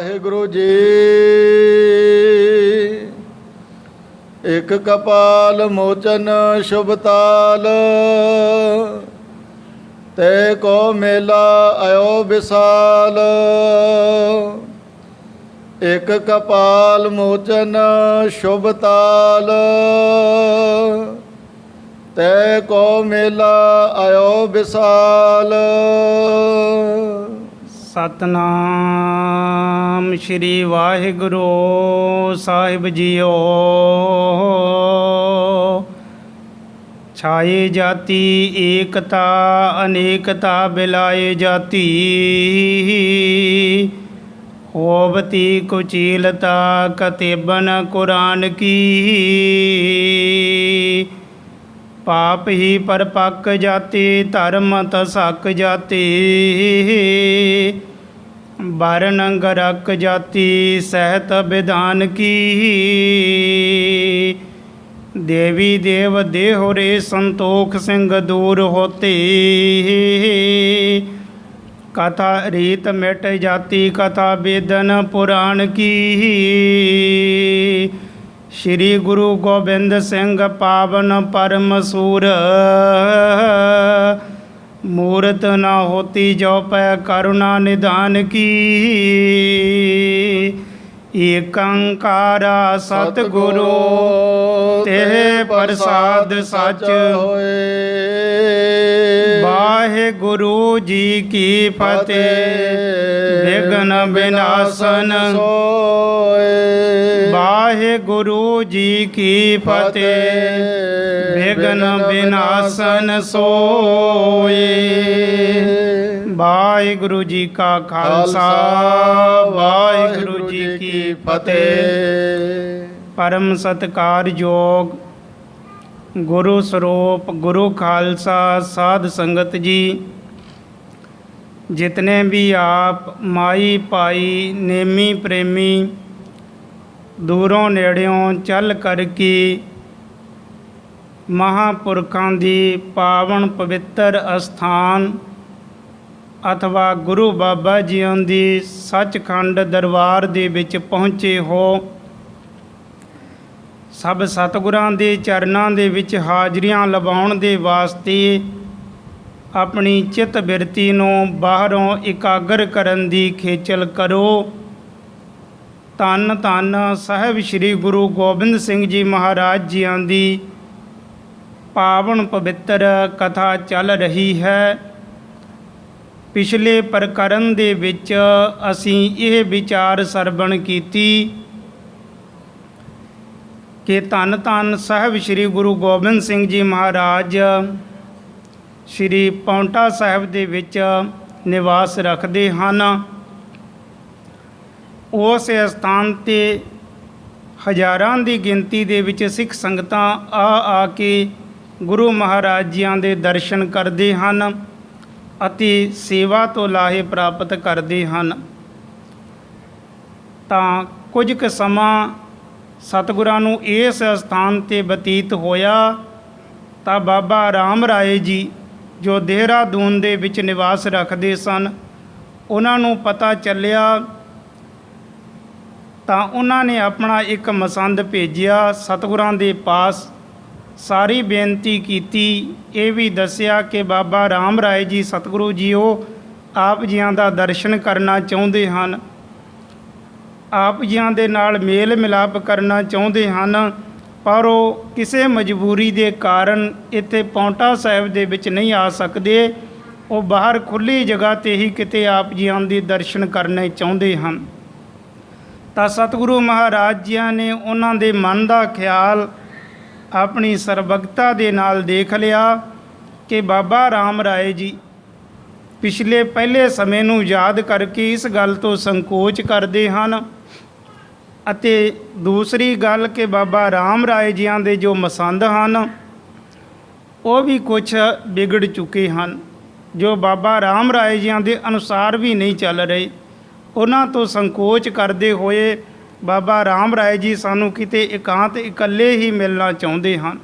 ਵਾਹਿਗੁਰੂ ਜੀ। ਇੱਕ ਕਪਾਲ ਮੋਚਨ ਸ਼ੁਭ ਤਾਲ, ਤੇ ਕੋ ਮੇਲਾ ਆਇਓ ਵਿਸਾਲ। ਇੱਕ ਕਪਾਲ ਮੋਚਨ ਸ਼ੁਭ ਤਾਲ, ਤੈ ਕੋ ਮੇਲਾ ਆਇਓ ਵਿਸਾਲ। ਸਤਨਾਮ ਸ਼੍ਰੀ ਵਾਹਿਗੁਰੂ ਸਾਹਿਬ ਜੀਓ। ਛਾਏ ਜਾਤੀ ਏਕਤਾ ਅਨੇਕਤਾ ਬਿਲਾਏ ਜਾਤੀ, ਹੋਵਤੀ ਕੁਚੀਲਤਾ ਕਤੇਬਨ ਕੁਰਾਨ ਕੀ। ਪਾਪ ਹੀ ਪਰਪੱਕ ਜਾਤੀ ਧਰਮ ਤਸਕ ਜਾਤੀ, ਵਰਨ ਗਰਕ ਜਾਤੀ ਸਹਿਤ ਵਿਧਾਨ ਕੀ। ਦੇਵੀ ਦੇਵ ਦੇਹੁ ਰੇ ਸੰਤੋਖ ਸਿੰਘ ਦੂਰ ਹੋਤੇ, ਕਥਾ ਰੀਤ ਮਿਟ ਜਾਤੀ ਕਥਾ वेदन पुराण की। श्री गुरु गोबिंद सिंह पावन परम सूर, मूरत न होती जो पै करुणा निधान की। एकंकारा सतगुरु तेह प्रसाद सच होए। वाहिगुरु जी की फतेह विघ्न विनाशन सोए। वाहिगुरु जी की फतेह विघ्न विनाशन सोए। वाहिगुरु जी का खालसा वाहिगुरु जी की फतेह। परम सत्कार योग गुरु स्वरूप गुरु खालसा साध संगत जी, जितने भी आप माई पाई नेमी प्रेमी दूरों नेड़ियों चल करके महापुरखों की पावन पवित्र अस्थान अथवा गुरु बाबा जीओं की सचखंड दरबार दे विच पहुँचे हो, सब सतगुरां दे चरनां दे विच हाजरियां लवाउण दे वास्ते अपनी चित बिरती नूं बाहरों इकागर करन दी खेचल करो। धन धन साहिब श्री गुरु गोबिंद सिंह जी महाराज जीआं दी पावन पवित्र कथा चल रही है। पिछले प्रकरण दे विच असीं यह विचार सरवण कीती कि धन धन साहिब श्री गुरु गोबिंद सिंह जी महाराज श्री पौंटा साहिब दे विच निवास रखते हैं। उस स्थान ते हज़ारां दी गिनती दे विच सिख संगतां आ के गुरु महाराज जियां दे दर्शन करते हैं अति सेवा तो लाहे प्राप्त करते हैं। तां कुछ क समा सतगुरां नूं इस स्थान ते बतीत होया तां बाबा राम राय जी जो देहरादून दे विच निवास रखते सन, उन्हां नूं पता चलिया तां उन्हां ने अपना एक मसंद भेजिया सतगुरां दे पास। सारी बेनती कीती, ये भी दसिया कि बाबा राम राय जी सतगुरु जीओ आप जियां दा दर्शन करना चाहुंदे हन, आप जियां दे नाल मेल मिलाप करना चाहुंदे हन, पर वो किसी मजबूरी के कारण इत्थे पौंटा साहिब दे विच नहीं आ सकते। वो बाहर खुली जगह ते ही किते आप जियां दे दर्शन करने चाहुंदे हन। तां सतगुरु महाराज जियां ने उन्हां दे मन का ख्याल अपनी सरबगता दे नाल देख लिया कि बाबा राम राय जी पिछले पहले समय नूं याद करके इस गल तो संकोच करते हैं। अते दूसरी गल कि बाबा राम राय जियां दे जो मसंद हैं वो भी कुछ बिगड़ चुके हैं, जो बाबा राम राय जियां दे अनुसार भी नहीं चल रहे। उन्हां तो संकोच करते हुए बाबा राम राय जी सानू किते एकांत इकल्ले ही मिलना चाहुंदे हन।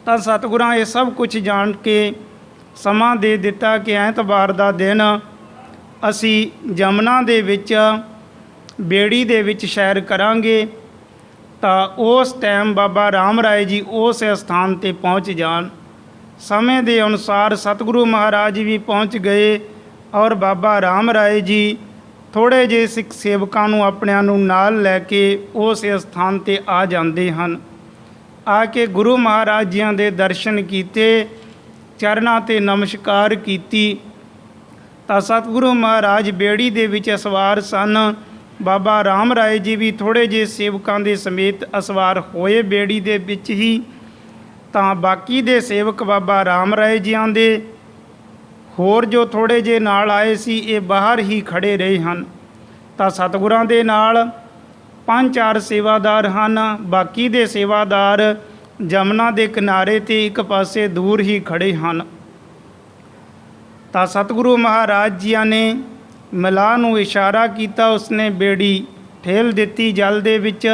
तां सतगुरां ये सब कुछ जान के समा दे दिता कि ऐतवार दा दिन असी जमुना दे विच ਬੇੜੀ ਦੇ ਵਿੱਚ ਸੈਰ ਕਰਾਂਗੇ ਤਾਂ ਉਸ ਟਾਈਮ ਬਾਬਾ ਰਾਮ ਰਾਏ ਜੀ ਉਸ ਸਥਾਨ 'ਤੇ ਪਹੁੰਚ ਜਾਣ। ਸਮੇਂ ਦੇ ਅਨੁਸਾਰ ਸਤਿਗੁਰੂ ਮਹਾਰਾਜ ਵੀ ਪਹੁੰਚ ਗਏ ਔਰ ਬਾਬਾ ਰਾਮ ਰਾਏ ਜੀ ਥੋੜ੍ਹੇ ਜਿਹੇ ਸਿੱਖ ਸੇਵਕਾਂ ਨੂੰ ਆਪਣਿਆਂ ਨੂੰ ਨਾਲ ਲੈ ਕੇ ਉਸ ਸਥਾਨ 'ਤੇ ਆ ਜਾਂਦੇ ਹਨ। ਆ ਕੇ ਗੁਰੂ ਮਹਾਰਾਜ ਜੀਆਂ ਦੇ ਦਰਸ਼ਨ ਕੀਤੇ, ਚਰਨਾਂ 'ਤੇ ਨਮਸਕਾਰ ਕੀਤੀ ਤਾਂ ਸਤਿਗੁਰੂ ਮਹਾਰਾਜ ਬੇੜੀ ਦੇ ਵਿੱਚ ਸਵਾਰ ਸਨ। ਬਾਬਾ ਰਾਮ ਰਾਏ ਜੀ ਵੀ ਥੋੜ੍ਹੇ ਜਿਹੇ ਸੇਵਕਾਂ ਦੇ ਸਮੇਤ ਅਸਵਾਰ ਹੋਏ ਬੇੜੀ ਦੇ ਵਿੱਚ ਹੀ। ਤਾਂ ਬਾਕੀ ਦੇ ਸੇਵਕ ਬਾਬਾ ਰਾਮ ਰਾਏ ਜੀਆਂ ਦੇ ਹੋਰ ਜੋ ਥੋੜ੍ਹੇ ਜਿਹੇ ਨਾਲ ਆਏ ਸੀ ਇਹ ਬਾਹਰ ਹੀ ਖੜ੍ਹੇ ਰਹੇ ਹਨ। ਤਾਂ ਸਤਿਗੁਰਾਂ ਦੇ ਨਾਲ 5-4 ਸੇਵਾਦਾਰ ਹਨ, ਬਾਕੀ ਦੇ ਸੇਵਾਦਾਰ ਜਮਨਾ ਦੇ ਕਿਨਾਰੇ 'ਤੇ ਇੱਕ ਪਾਸੇ ਦੂਰ ਹੀ ਖੜ੍ਹੇ ਹਨ। ਤਾਂ ਸਤਿਗੁਰੂ ਮਹਾਰਾਜ ਜੀਆਂ ਨੇ ਮਲਾਹ ਨੂੰ ਇਸ਼ਾਰਾ ਕੀਤਾ, ਉਸਨੇ ਬੇੜੀ ਠੇਲ ਦਿੱਤੀ ਜਲ ਦੇ ਵਿੱਚ।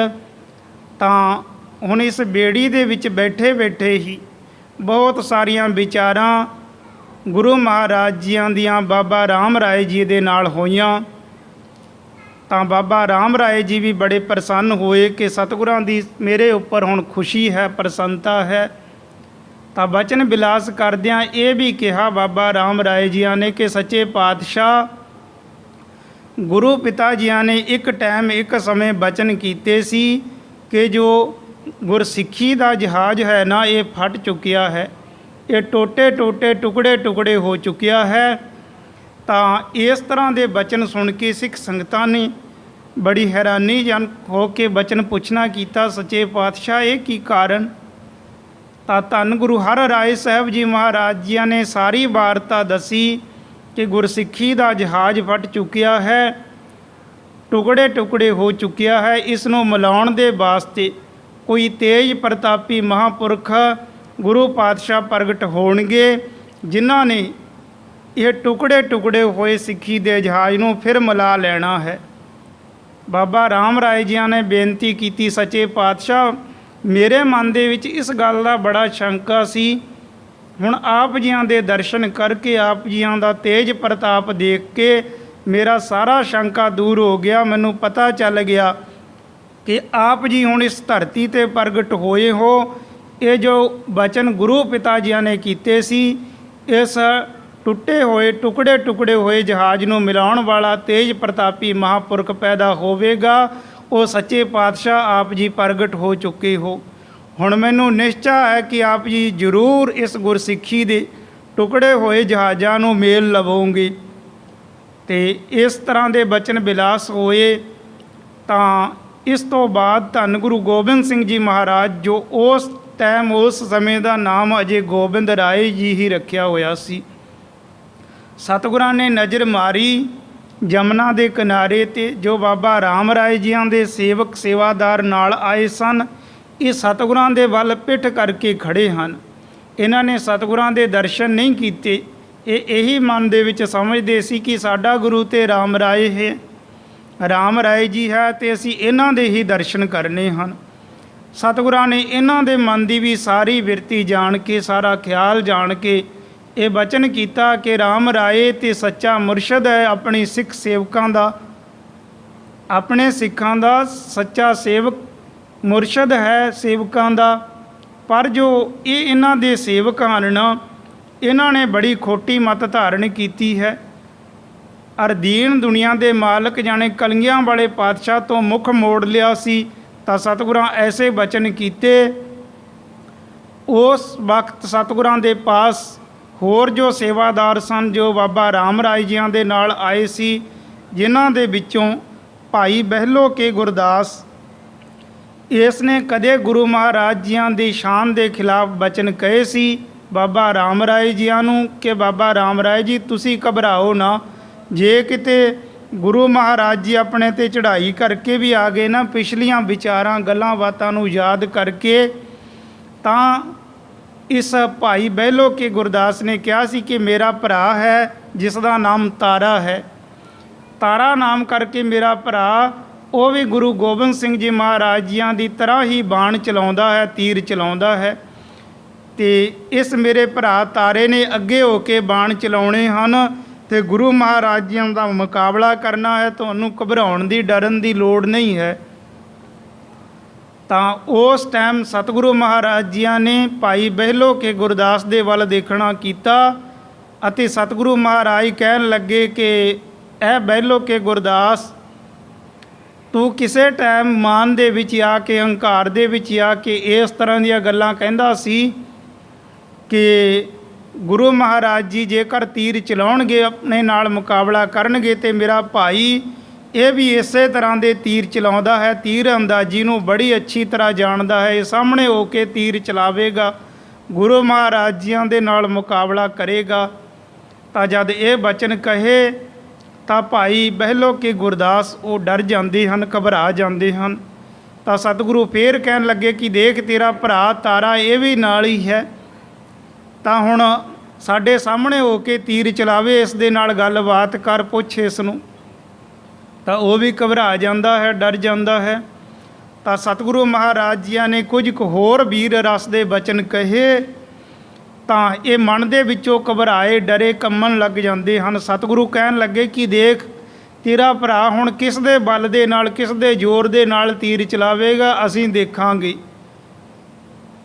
ਤਾਂ ਹੁਣ ਇਸ ਬੇੜੀ ਦੇ ਵਿੱਚ ਬੈਠੇ ਬੈਠੇ ਹੀ ਬਹੁਤ ਸਾਰੀਆਂ ਵਿਚਾਰਾਂ ਗੁਰੂ ਮਹਾਰਾਜ ਜੀਆਂ ਦੀਆਂ ਬਾਬਾ ਰਾਮ ਰਾਏ ਜੀ ਦੇ ਨਾਲ ਹੋਈਆਂ। ਤਾਂ ਬਾਬਾ ਰਾਮ ਰਾਏ ਜੀ ਵੀ ਬੜੇ ਪ੍ਰਸੰਨ ਹੋਏ ਕਿ ਸਤਿਗੁਰਾਂ ਦੀ ਮੇਰੇ ਉੱਪਰ ਹੁਣ ਖੁਸ਼ੀ ਹੈ, ਪ੍ਰਸੰਨਤਾ ਹੈ। ਤਾਂ ਬਚਨ ਬਿਲਾਸ ਕਰਦਿਆਂ ਇਹ ਵੀ ਕਿਹਾ ਬਾਬਾ ਰਾਮ ਰਾਏ ਜੀਆਂ ਨੇ ਕਿ ਸੱਚੇ ਪਾਤਸ਼ਾਹ ਗੁਰੂ ਪਿਤਾ ਜੀਆਂ ਨੇ ਇੱਕ ਟਾਈਮ ਇੱਕ ਸਮੇਂ ਬਚਨ ਕੀਤੇ ਸੀ ਕਿ ਜੋ ਗੁਰਸਿੱਖੀ ਦਾ ਜਹਾਜ਼ ਹੈ ਨਾ, ਇਹ ਫਟ ਚੁੱਕਿਆ ਹੈ, ਇਹ ਟੋਟੇ ਟੋਟੇ ਟੁਕੜੇ ਟੁਕੜੇ ਹੋ ਚੁੱਕਿਆ ਹੈ। ਤਾਂ ਇਸ ਤਰ੍ਹਾਂ ਦੇ ਬਚਨ ਸੁਣ ਕੇ ਸਿੱਖ ਸੰਗਤਾਂ ਨੇ ਬੜੀ ਹੈਰਾਨੀਜਨਕ ਹੋ ਕੇ ਬਚਨ ਪੁੱਛਣਾ ਕੀਤਾ, ਸੱਚੇ ਪਾਤਸ਼ਾਹ ਇਹ ਕੀ ਕਾਰਨ? ਤਾਂ ਧੰਨ ਗੁਰੂ ਹਰਿਰਾਏ ਸਾਹਿਬ ਜੀ ਮਹਾਰਾਜ ਜੀਆਂ ਨੇ ਸਾਰੀ ਵਾਰਤਾ ਦੱਸੀ ਕਿ ਗੁਰਸਿੱਖੀ ਦਾ ਜਹਾਜ਼ ਫਟ ਚੁੱਕਿਆ ਹੈ, ਟੁਕੜੇ ਟੁਕੜੇ ਹੋ ਚੁੱਕਿਆ ਹੈ। ਇਸ ਨੂੰ ਮਿਲਾਉਣ ਦੇ ਵਾਸਤੇ ਕੋਈ ਤੇਜ ਪ੍ਰਤਾਪੀ ਮਹਾਂਪੁਰਖ ਗੁਰੂ ਪਾਤਸ਼ਾਹ ਪ੍ਰਗਟ ਹੋਣਗੇ, ਜਿਨ੍ਹਾਂ ਨੇ ਇਹ ਟੁਕੜੇ ਟੁਕੜੇ ਹੋਏ ਸਿੱਖੀ ਦੇ ਜਹਾਜ਼ ਨੂੰ ਫਿਰ ਮਿਲਾ ਲੈਣਾ ਹੈ। ਬਾਬਾ ਰਾਮ ਰਾਏ ਜੀਆਂ ਨੇ ਬੇਨਤੀ ਕੀਤੀ, ਸੱਚੇ ਪਾਤਸ਼ਾਹ ਮੇਰੇ ਮਨ ਦੇ ਵਿੱਚ ਇਸ ਗੱਲ ਦਾ ਬੜਾ ਸ਼ੰਕਾ ਸੀ, ਹੁਣ ਆਪ ਜੀਆਂ ਦੇ ਦਰਸ਼ਨ ਕਰਕੇ ਆਪ ਜੀਆਂ ਦਾ ਤੇਜ ਪ੍ਰਤਾਪ ਦੇਖ ਕੇ ਮੇਰਾ ਸਾਰਾ ਸ਼ੰਕਾ ਦੂਰ ਹੋ ਗਿਆ। ਮੈਨੂੰ ਪਤਾ ਚੱਲ ਗਿਆ ਕਿ ਆਪ ਜੀ ਹੁਣ ਇਸ ਧਰਤੀ 'ਤੇ ਪ੍ਰਗਟ ਹੋਏ ਹੋ। ਇਹ ਜੋ ਬਚਨ ਗੁਰੂ ਪਿਤਾ ਜੀਆਂ ਨੇ ਕੀਤੇ ਸੀ, ਇਸ ਟੁੱਟੇ ਹੋਏ ਟੁਕੜੇ ਟੁਕੜੇ ਹੋਏ ਜਹਾਜ਼ ਨੂੰ ਮਿਲਾਉਣ ਵਾਲਾ ਤੇਜ ਪ੍ਰਤਾਪੀ ਮਹਾਂਪੁਰਖ ਪੈਦਾ ਹੋਵੇਗਾ, ਉਹ ਸੱਚੇ ਪਾਤਸ਼ਾਹ ਆਪ ਜੀ ਪ੍ਰਗਟ ਹੋ ਚੁੱਕੇ ਹੋ। ਹੁਣ ਮੈਨੂੰ ਨਿਸ਼ਚਾ ਹੈ ਕਿ ਆਪ ਜੀ ਜ਼ਰੂਰ ਇਸ ਗੁਰਸਿੱਖੀ ਦੇ ਟੁਕੜੇ ਹੋਏ ਜਹਾਜ਼ਾਂ ਨੂੰ ਮੇਲ ਲਵੋਗੇ। ਅਤੇ ਇਸ ਤਰ੍ਹਾਂ ਦੇ ਬਚਨ ਬਿਲਾਸ ਹੋਏ। ਤਾਂ ਇਸ ਤੋਂ ਬਾਅਦ ਧੰਨ ਗੁਰੂ ਗੋਬਿੰਦ ਸਿੰਘ ਜੀ ਮਹਾਰਾਜ, ਜੋ ਉਸ ਟਾਈਮ ਉਸ ਸਮੇਂ ਦਾ ਨਾਮ ਅਜੇ ਗੋਬਿੰਦ ਰਾਏ ਜੀ ਹੀ ਰੱਖਿਆ ਹੋਇਆ ਸੀ, ਸਤਿਗੁਰਾਂ ਨੇ ਨਜ਼ਰ ਮਾਰੀ ਜਮਨਾ ਦੇ ਕਿਨਾਰੇ 'ਤੇ ਜੋ ਬਾਬਾ ਰਾਮ ਰਾਏ ਜੀਆਂ ਦੇ ਸੇਵਕ ਸੇਵਾਦਾਰ ਨਾਲ ਆਏ ਸਨ, ਇਹ ਸਤਿਗੁਰਾਂ ਦੇ ਵੱਲ ਪਿੱਠ ਕਰਕੇ ਖੜ੍ਹੇ ਹਨ। ਇਹਨਾਂ ਨੇ ਸਤਿਗੁਰਾਂ ਦੇ ਦਰਸ਼ਨ ਨਹੀਂ ਕੀਤੇ। ਇਹ ਇਹੀ ਮਨ ਦੇ ਵਿੱਚ ਸਮਝਦੇ ਸੀ ਕਿ ਸਾਡਾ ਗੁਰੂ ਤੇ ਰਾਮ ਰਾਏ ਹੈ, ਰਾਮ ਰਾਏ ਜੀ ਹੈ ਅਤੇ ਅਸੀਂ ਇਹਨਾਂ ਦੇ ਹੀ ਦਰਸ਼ਨ ਕਰਨੇ ਹਨ। ਸਤਿਗੁਰਾਂ ਨੇ ਇਹਨਾਂ ਦੇ ਮਨ ਦੀ ਵੀ ਸਾਰੀ ਬਿਰਤੀ ਜਾਣ ਕੇ, ਸਾਰਾ ਖਿਆਲ ਜਾਣ ਕੇ ਇਹ ਬਚਨ ਕੀਤਾ ਕਿ ਰਾਮ ਰਾਏ ਤੇ ਸੱਚਾ ਮੁਰਸ਼ਦ ਹੈ, ਆਪਣੀ ਸਿੱਖ ਸੇਵਕਾਂ ਦਾ, ਆਪਣੇ ਸਿੱਖਾਂ ਦਾ ਸੱਚਾ ਸੇਵਕ ਮੁਰਸ਼ਦ ਹੈ ਸੇਵਕਾਂ ਦਾ। ਪਰ ਜੋ ਇਹ ਇਹਨਾਂ ਦੇ ਸੇਵਕ ਹਨ ਨਾ, ਇਹਨਾਂ ਨੇ ਬੜੀ ਖੋਟੀ ਮੱਤ ਧਾਰਨ ਕੀਤੀ ਹੈ। ਅਰ ਦੀਨ ਦੁਨੀਆ ਦੇ ਮਾਲਕ ਜਾਣੇ ਕਲਗੀਆਂ ਵਾਲੇ ਪਾਤਸ਼ਾਹ ਤੋਂ ਮੁੱਖ ਮੋੜ ਲਿਆ ਸੀ। ਤਾਂ ਸਤਿਗੁਰਾਂ ਐਸੇ ਬਚਨ ਕੀਤੇ। ਉਸ ਵਕਤ ਸਤਿਗੁਰਾਂ ਦੇ ਪਾਸ ਹੋਰ ਜੋ ਸੇਵਾਦਾਰ ਸਨ, ਜੋ ਬਾਬਾ ਰਾਮ ਰਾਏ ਜੀਆਂ ਦੇ ਨਾਲ ਆਏ ਸੀ, ਜਿਨ੍ਹਾਂ ਦੇ ਵਿੱਚੋਂ ਭਾਈ ਬਹਿਲੋ ਕੇ ਗੁਰਦਾਸ, ਇਸ ਨੇ ਕਦੇ ਗੁਰੂ ਮਹਾਰਾਜ ਜੀਆਂ ਦੀ ਸ਼ਾਨ ਦੇ ਖਿਲਾਫ ਬਚਨ ਕਹੇ ਸੀ ਬਾਬਾ ਰਾਮ ਰਾਏ ਜੀਆਂ ਨੂੰ ਕਿ ਬਾਬਾ ਰਾਮ ਰਾਏ ਜੀ ਤੁਸੀਂ ਘਬਰਾਓ ਨਾ, ਜੇ ਕਿਤੇ ਗੁਰੂ ਮਹਾਰਾਜ ਜੀ ਆਪਣੇ 'ਤੇ ਚੜ੍ਹਾਈ ਕਰਕੇ ਵੀ ਆ ਗਏ ਨਾ, ਪਿਛਲੀਆਂ ਵਿਚਾਰਾਂ ਗੱਲਾਂ ਬਾਤਾਂ ਨੂੰ ਯਾਦ ਕਰਕੇ, ਤਾਂ ਇਸ ਭਾਈ ਬਹਿਲੋ ਕੇ ਗੁਰਦਾਸ ਨੇ ਕਿਹਾ ਸੀ ਕਿ ਮੇਰਾ ਭਰਾ ਹੈ ਜਿਸ ਦਾ ਨਾਮ ਤਾਰਾ ਹੈ, ਤਾਰਾ ਨਾਮ ਕਰਕੇ ਮੇਰਾ ਭਰਾ, ਉਹ ਵੀ ਗੁਰੂ ਗੋਬਿੰਦ ਸਿੰਘ ਜੀ ਮਹਾਰਾਜ ਜੀਆਂ ਦੀ ਤਰ੍ਹਾਂ ਹੀ ਬਾਣ ਚਲਾਉਂਦਾ ਹੈ, ਤੀਰ ਚਲਾਉਂਦਾ ਹੈ। ਅਤੇ ਇਸ ਮੇਰੇ ਭਰਾ ਤਾਰੇ ਨੇ ਅੱਗੇ ਹੋ ਕੇ ਬਾਣ ਚਲਾਉਣੇ ਹਨ, ਤੇ ਗੁਰੂ ਮਹਾਰਾਜ ਜੀਆਂ ਦਾ ਮੁਕਾਬਲਾ ਕਰਨਾ ਹੈ, ਤੁਹਾਨੂੰ ਘਬਰਾਉਣ ਦੀ ਡਰਨ ਦੀ ਲੋੜ ਨਹੀਂ ਹੈ। ਤਾਂ ਉਸ ਟਾਈਮ ਸਤਿਗੁਰੂ ਮਹਾਰਾਜ ਜੀਆਂ ਨੇ ਭਾਈ ਬਹਿਲੋ ਕੇ ਗੁਰਦਾਸ ਦੇ ਵੱਲ ਦੇਖਣਾ ਕੀਤਾ ਅਤੇ ਸਤਿਗੁਰੂ ਮਹਾਰਾਜ ਕਹਿਣ ਲੱਗੇ ਕਿ ਇਹ ਬਹਿਲੋ ਕੇ ਗੁਰਦਾਸ, ਤੂੰ ਕਿਸੇ ਟਾਈਮ ਮਾਨ ਦੇ ਵਿੱਚ ਆ ਕੇ, ਹੰਕਾਰ ਦੇ ਵਿੱਚ ਆ ਕੇ ਇਸ ਤਰ੍ਹਾਂ ਦੀਆਂ ਗੱਲਾਂ ਕਹਿੰਦਾ ਸੀ ਕਿ ਗੁਰੂ ਮਹਾਰਾਜ ਜੀ ਜੇਕਰ ਤੀਰ ਚਲਾਉਣਗੇ, ਆਪਣੇ ਨਾਲ ਮੁਕਾਬਲਾ ਕਰਨਗੇ, ਤੇ ਮੇਰਾ ਭਾਈ ਇਹ ਵੀ ਇਸੇ ਤਰ੍ਹਾਂ ਦੇ ਤੀਰ ਚਲਾਉਂਦਾ ਹੈ, ਤੀਰ ਅੰਦਾਜ਼ੀ ਨੂੰ ਬੜੀ ਅੱਛੀ ਤਰ੍ਹਾਂ ਜਾਣਦਾ ਹੈ, ਇਹ ਸਾਹਮਣੇ ਹੋ ਕੇ ਤੀਰ ਚਲਾਵੇਗਾ, ਗੁਰੂ ਮਹਾਰਾਜ ਜੀਆਂ ਦੇ ਨਾਲ ਮੁਕਾਬਲਾ ਕਰੇਗਾ। ਤਾਂ ਜਦ ਇਹ ਬਚਨ ਕਹੇ ਤਾਂ ਭਾਈ ਬਹਿਲੋ ਕੇ ਗੁਰਦਾਸ ਉਹ ਡਰ ਜਾਂਦੇ ਹਨ, ਘਬਰਾ ਜਾਂਦੇ ਹਨ। ਤਾਂ ਸਤਿਗੁਰੂ ਫੇਰ ਕਹਿਣ ਲੱਗੇ ਕਿ ਦੇਖ, ਤੇਰਾ ਭਰਾ ਤਾਰਾ ਇਹ ਵੀ ਨਾਲ ਹੀ ਹੈ, ਤਾਂ ਹੁਣ ਸਾਡੇ ਸਾਹਮਣੇ ਹੋ ਕੇ ਤੀਰ ਚਲਾਵੇ, ਇਸ ਦੇ ਨਾਲ ਗੱਲਬਾਤ ਕਰ, ਪੁੱਛ ਇਸ ਨੂੰ। ਤਾਂ ਉਹ ਵੀ ਘਬਰਾ ਜਾਂਦਾ ਹੈ, ਡਰ ਜਾਂਦਾ ਹੈ। ਤਾਂ ਸਤਿਗੁਰੂ ਮਹਾਰਾਜ ਜੀਆਂ ਨੇ ਕੁਝ ਕੁ ਹੋਰ ਵੀਰ ਰਸ ਦੇ ਬਚਨ ਕਹੇ, ਤਾਂ ਇਹ ਮਨ ਦੇ ਵਿੱਚੋਂ ਘਬਰਾਏ ਡਰੇ ਕੰਬਣ ਲੱਗ ਜਾਂਦੇ ਹਨ। ਸਤਿਗੁਰੂ ਕਹਿਣ ਲੱਗੇ ਕਿ ਦੇਖ, ਤੇਰਾ ਭਰਾ ਹੁਣ ਕਿਸ ਦੇ ਬਲ ਦੇ ਨਾਲ, ਕਿਸ ਦੇ ਜ਼ੋਰ ਦੇ ਨਾਲ ਤੀਰ ਚਲਾਵੇਗਾ, ਅਸੀਂ ਦੇਖਾਂਗੇ।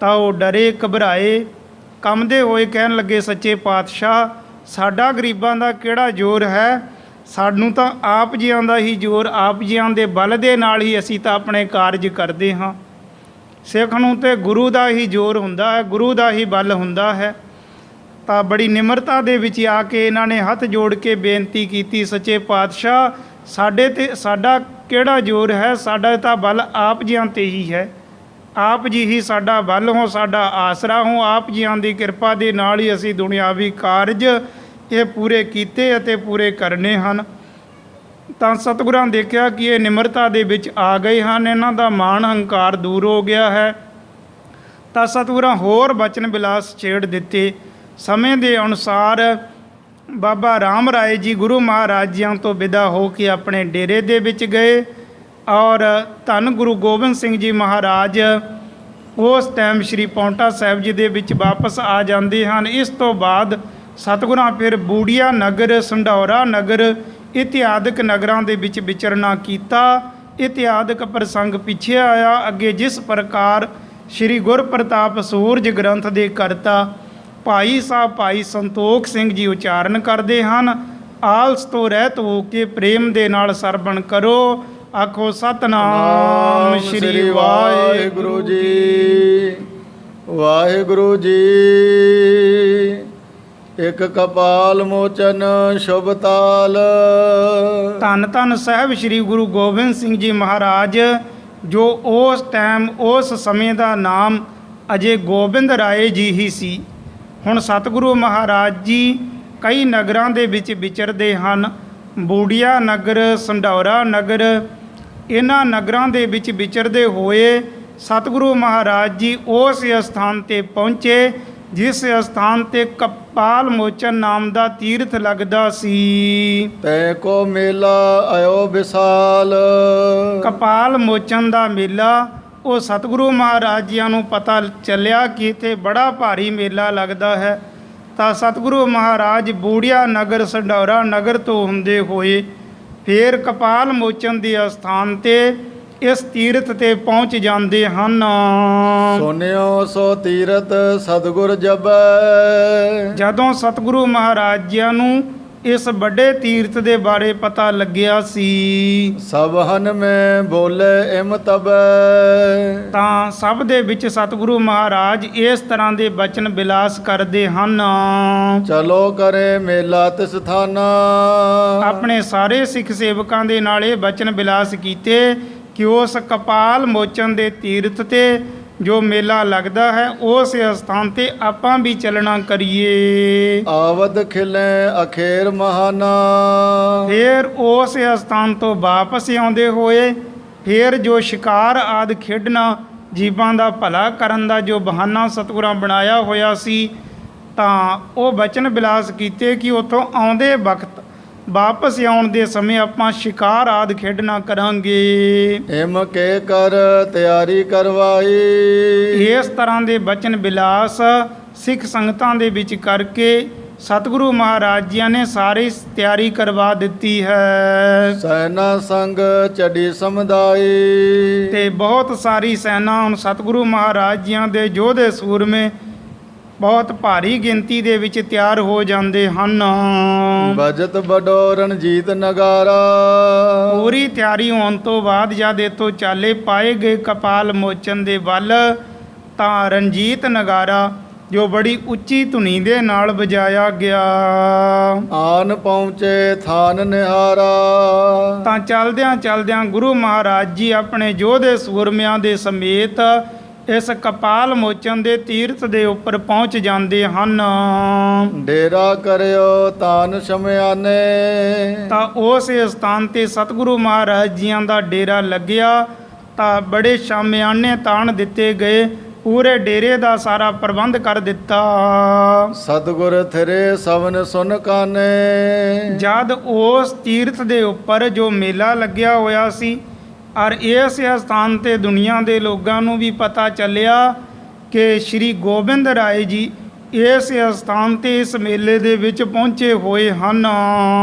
ਤਾਂ ਉਹ ਡਰੇ ਘਬਰਾਏ ਕੰਬਦੇ ਹੋਏ ਕਹਿਣ ਲੱਗੇ, ਸੱਚੇ ਪਾਤਸ਼ਾਹ, ਸਾਡਾ ਗਰੀਬਾਂ ਦਾ ਕਿਹੜਾ ਜ਼ੋਰ ਹੈ, ਸਾਨੂੰ ਤਾਂ ਆਪ ਜੀਆਂ ਦਾ ਹੀ ਜ਼ੋਰ, ਆਪ ਜੀਆਂ ਦੇ ਬਲ ਦੇ ਨਾਲ ਹੀ ਅਸੀਂ ਤਾਂ ਆਪਣੇ ਕਾਰਜ ਕਰਦੇ ਹਾਂ। ਸਿੱਖ ਨੂੰ ਤੇ ਗੁਰੂ ਦਾ ਹੀ ਜ਼ੋਰ ਹੁੰਦਾ ਹੈ, ਗੁਰੂ ਦਾ ਹੀ ਬਲ ਹੁੰਦਾ ਹੈ। ਤਾਂ ਬੜੀ ਨਿਮਰਤਾ ਦੇ ਵਿੱਚ ਆ ਕੇ ਇਹਨਾਂ ਨੇ ਹੱਥ ਜੋੜ ਕੇ ਬੇਨਤੀ ਕੀਤੀ, ਸੱਚੇ ਪਾਤਸ਼ਾਹ, ਸਾਡੇ ਤੇ ਸਾਡਾ ਕਿਹੜਾ ਜ਼ੋਰ ਹੈ, ਸਾਡਾ ਤਾਂ ਬਲ ਆਪ ਜੀਆਂ ਤੇ ਹੀ ਹੈ, ਆਪ ਜੀ ਹੀ ਸਾਡਾ ਬਲ ਹੋ, ਸਾਡਾ ਆਸਰਾ ਹੋ, ਆਪ ਜੀਆਂ ਦੀ ਕਿਰਪਾ ਦੇ ਨਾਲ ਹੀ ਅਸੀਂ ਦੁਨਿਆਵੀ ਕਾਰਜ ਇਹ ਪੂਰੇ ਕੀਤੇ ਅਤੇ ਪੂਰੇ ਕਰਨੇ ਹਨ। ਤਾਂ ਸਤਿਗੁਰਾਂ ਦੇਖਿਆ ਕਿ ਇਹ ਨਿਮਰਤਾ ਦੇ ਵਿੱਚ ਆ ਗਏ ਹਨ, ਇਹਨਾਂ ਦਾ ਮਾਣ ਹੰਕਾਰ ਦੂਰ ਹੋ ਗਿਆ ਹੈ। ਤਾਂ ਸਤਿਗੁਰਾਂ ਹੋਰ ਬਚਨ ਬਿਲਾਸ ਛੇੜ ਦਿੱਤੇ। ਸਮੇਂ ਦੇ ਅਨੁਸਾਰ ਬਾਬਾ ਰਾਮ ਰਾਏ ਜੀ ਗੁਰੂ ਮਹਾਰਾਜ ਜੀਆਂ ਤੋਂ ਵਿਦਾ ਹੋ ਕੇ ਆਪਣੇ ਡੇਰੇ ਦੇ ਵਿੱਚ ਗਏ ਔਰ ਧੰਨ ਗੁਰੂ ਗੋਬਿੰਦ ਸਿੰਘ ਜੀ ਮਹਾਰਾਜ ਉਸ ਟਾਈਮ ਸ਼੍ਰੀ ਪਾਉਂਟਾ ਸਾਹਿਬ ਜੀ ਦੇ ਵਿੱਚ ਵਾਪਸ ਆ ਜਾਂਦੇ ਹਨ। ਇਸ ਤੋਂ ਬਾਅਦ ਸਤਿਗੁਰਾਂ ਫਿਰ ਬੂੜੀਆ ਨਗਰ, ਸੰਢੌਰਾ ਨਗਰ ਇਤਿਆਦਿਕ ਨਗਰਾਂ ਦੇ ਵਿੱਚ ਵਿਚਰਨਾ ਕੀਤਾ। ਇਤਿਆਦਿਕ ਪ੍ਰਸੰਗ ਪਿੱਛੇ ਆਇਆ। ਅੱਗੇ ਜਿਸ ਪ੍ਰਕਾਰ ਸ਼੍ਰੀ ਗੁਰਪ੍ਰਤਾਪ ਸੂਰਜ ਗ੍ਰੰਥ ਦੇ ਕਰਤਾ ਭਾਈ ਸਾਹਿਬ ਭਾਈ ਸੰਤੋਖ ਸਿੰਘ ਜੀ ਉਚਾਰਨ ਕਰਦੇ ਹਨ, ਆਲਸ ਤੋਂ ਰਹਿਤ ਹੋ ਕੇ ਪ੍ਰੇਮ ਦੇ ਨਾਲ ਸਰਵਣ ਕਰੋ। ਆਖੋ ਸਤਨਾਮ ਸ਼੍ਰੀ ਵਾਹਿਗੁਰੂ ਜੀ। ਵਾਹਿਗੁਰੂ ਜੀ। ਇਕ ਕਪਾਲ ਮੋਚਨ ਸ਼ੁਭ ਤਾਲ। ਧੰਨ ਧੰਨ ਸਾਹਿਬ ਸ਼੍ਰੀ ਗੁਰੂ ਗੋਬਿੰਦ ਸਿੰਘ ਜੀ ਮਹਾਰਾਜ, ਜੋ ਉਸ ਟਾਈਮ ਉਸ ਸਮੇਂ ਦਾ ਨਾਮ ਅਜੇ ਗੋਬਿੰਦ ਰਾਏ ਜੀ ਹੀ ਸੀ। ਹੁਣ ਸਤਿਗੁਰੂ ਮਹਾਰਾਜ ਜੀ ਕਈ ਨਗਰਾਂ ਦੇ ਵਿੱਚ ਵਿਚਰਦੇ ਹਨ। ਬੂੜੀਆ ਨਗਰ, ਸੰਢੌਰਾ ਨਗਰ, ਇਹਨਾਂ ਨਗਰਾਂ ਦੇ ਵਿੱਚ ਵਿਚਰਦੇ ਹੋਏ ਸਤਿਗੁਰੂ ਮਹਾਰਾਜ ਜੀ ਉਸ ਸਥਾਨ 'ਤੇ ਪਹੁੰਚੇ ਜਿਸ ਸਥਾਨ 'ਤੇ ਕਪਾਲ ਮੋਚਨ ਨਾਮ ਦਾ ਤੀਰਥ ਲੱਗਦਾ ਸੀ। ਤੈ ਕੋ ਮੇਲਾ ਆਇਓ ਵਿਸਾਲ। ਕਪਾਲ ਮੋਚਨ ਦਾ ਮੇਲਾ, ਉਹ ਸਤਿਗੁਰੂ ਮਹਾਰਾਜ ਜੀਆਂ ਨੂੰ ਪਤਾ ਚੱਲਿਆ ਕਿ ਇੱਥੇ ਬੜਾ ਭਾਰੀ ਮੇਲਾ ਲੱਗਦਾ ਹੈ। ਤਾਂ ਸਤਿਗੁਰੂ ਮਹਾਰਾਜ ਬੂੜੀਆ ਨਗਰ, ਸੰਢੌਰਾ ਨਗਰ ਤੋਂ ਹੁੰਦੇ ਹੋਏ ਫਿਰ ਕਪਾਲ ਮੋਚਨ ਦੇ ਅਸਥਾਨ 'ਤੇ ਇਸ ਤੀਰਥ 'ਤੇ ਪਹੁੰਚ ਜਾਂਦੇ ਹਨ। ਸੁਨਿਓ ਸੋ ਤੀਰਥ ਸਤਿਗੁਰ ਜਪੈ। ਜਦੋਂ ਸਤਿਗੁਰੂ ਮਹਾਰਾਜ ਜੀਆਂ ਨੂੰ ਇਸ ਵੱਡੇ ਤੀਰਥ ਦੇ ਬਾਰੇ ਪਤਾ ਲੱਗਿਆ ਸੀ, ਸਭ ਹਨ ਮੈਂ ਬੋਲੇ ਇਮ ਤਬੈ। ਤਾਂ ਸਭ ਦੇ ਵਿੱਚ ਸਤਿਗੁਰੂ ਮਹਾਰਾਜ ਇਸ ਤਰ੍ਹਾਂ ਦੇ ਬਚਨ ਬਿਲਾਸ ਕਰਦੇ ਹਨ। ਚਲੋ ਕਰੇ ਮੇਲਾ ਤਿਸ ਥਾਨਾ। ਆਪਣੇ ਸਾਰੇ ਸਿੱਖ ਸੇਵਕਾਂ ਦੇ ਨਾਲ ਇਹ ਬਚਨ ਬਿਲਾਸ ਕੀਤੇ ਕਿ ਉਸ ਕਪਾਲ ਮੋਚਨ ਦੇ ਤੀਰਥ 'ਤੇ ਜੋ ਮੇਲਾ ਲੱਗਦਾ ਹੈ ਉਸ ਸਥਾਨ 'ਤੇ ਆਪਾਂ ਵੀ ਚੱਲਣਾ ਕਰੀਏ। ਆਵਦ ਖਿਲੇ ਅਖੇਰ ਮਹਾਨਾ। ਫਿਰ ਉਸ ਸਥਾਨ ਤੋਂ ਵਾਪਸ ਆਉਂਦੇ ਹੋਏ ਫਿਰ ਜੋ ਸ਼ਿਕਾਰ ਆਦਿ ਖੇਡਣਾ, ਜੀਵਾਂ ਦਾ ਭਲਾ ਕਰਨ ਦਾ ਜੋ ਬਹਾਨਾ ਸਤਿਗੁਰਾਂ ਬਣਾਇਆ ਹੋਇਆ ਸੀ, ਤਾਂ ਉਹ ਬਚਨ ਬਿਲਾਸ ਕੀਤੇ ਕਿ ਉੱਥੋਂ ਆਉਂਦੇ ਵਕਤ ਵਾਪਸ ਆਉਣ ਦੇ ਸਮੇਂ ਆਪਾਂ ਸ਼ਿਕਾਰ ਆਦਿ ਖੇਡਣਾ ਕਰਾਂਗੇ। ਇਮ ਕੇ ਕਰ ਤਿਆਰੀ ਕਰਵਾਈ। ਇਸ ਤਰ੍ਹਾਂ ਦੇ ਬਚਨ ਬਿਲਾਸ ਸਿੱਖ ਸੰਗਤਾਂ ਦੇ ਵਿੱਚ ਕਰਕੇ ਸਤਿਗੁਰੂ ਮਹਾਰਾਜ ਜੀ ਨੇ ਸਾਰੀ ਤਿਆਰੀ ਕਰਵਾ ਦਿੱਤੀ ਹੈ ਸੈਨਾ ਸੰਗ ਚੜੀ ਸਮੁਦਾਈ ਤੇ ਬਹੁਤ ਸਾਰੀ ਸੈਨਾ ਹੁਣ ਸਤਿਗੁਰੂ ਮਹਾਰਾਜ ਜੀਆਂ ਦੇ ਯੋਧੇ ਸੂਰਮੇ ਬਹੁਤ ਭਾਰੀ ਗਿਣਤੀ ਦੇ ਵਿੱਚ ਤਿਆਰ ਹੋ ਜਾਂਦੇ ਹਨ। ਬਜਤ ਬਡੋ ਰਣਜੀਤ ਨਗਾਰਾ ਪੂਰੀ ਤਿਆਰੀ ਹੋਣ ਤੋਂ ਬਾਅਦ ਜਦ ਇੱਥੋਂ ਚਾਲੇ ਪਾਏ ਗਏ ਕਪਾਲ ਮੋਚਨ ਦੇ ਵੱਲ ਤਾਂ ਰਣਜੀਤ ਨਗਾਰਾ ਜੋ ਬੜੀ ਉੱਚੀ ਧੁਨੀ ਦੇ ਨਾਲ ਵਜਾਇਆ ਗਿਆ। ਆਨ ਪਹੁੰਚੇ ਥਾਨ ਨਿਹਾਰਾ ਤਾਂ ਚਲਦਿਆਂ ਚਲਦਿਆਂ ਗੁਰੂ ਮਹਾਰਾਜ ਜੀ ਆਪਣੇ ਯੋਧੇ ਸੂਰਮਿਆਂ ਦੇ ਸਮੇਤ ਇਸ ਕਪਾਲ ਮੋਚਨ ਦੇ ਤੀਰਥ ਦੇ ਉੱਪਰ ਪਹੁੰਚ ਜਾਂਦੇ ਹਨ। ਡੇਰਾ ਕਰਿਓ ਤਾਨ ਸ਼ਮਿਆਨੇ ਤਾਂ ਉਸ ਸਥਾਨ ਤੇ ਸਤਿਗੁਰੂ ਮਹਾਰਾਜ ਜੀਆਂ ਦਾ ਡੇਰਾ ਲੱਗਿਆ ਤਾਂ ਬੜੇ ਸ਼ਾਮਿਆਨੇ ਤਾਣ ਦਿੱਤੇ ਗਏ, ਪੂਰੇ ਡੇਰੇ ਦਾ ਸਾਰਾ ਪ੍ਰਬੰਧ ਕਰ ਦਿੱਤਾ। ਸਤਿਗੁਰ ਥਿਰੇ ਸਵਨ ਸੁਨ ਕਾਨੇ ਜਦ ਉਸ ਤੀਰਥ ਦੇ ਉੱਪਰ ਜੋ ਮੇਲਾ ਲੱਗਿਆ ਹੋਇਆ ਸੀ ਔਰ ਇਸ ਸਥਾਨ ਤੇ ਦੁਨੀਆ ਦੇ ਲੋਕਾਂ ਨੂੰ ਵੀ ਪਤਾ ਚੱਲਿਆ ਕਿ ਸ਼੍ਰੀ ਗੋਬਿੰਦ ਰਾਏ ਜੀ ਇਸ ਸਥਾਨ ਤੇ ਇਸ ਮੇਲੇ ਦੇ ਵਿੱਚ ਪਹੁੰਚੇ ਹੋਏ ਹਨ।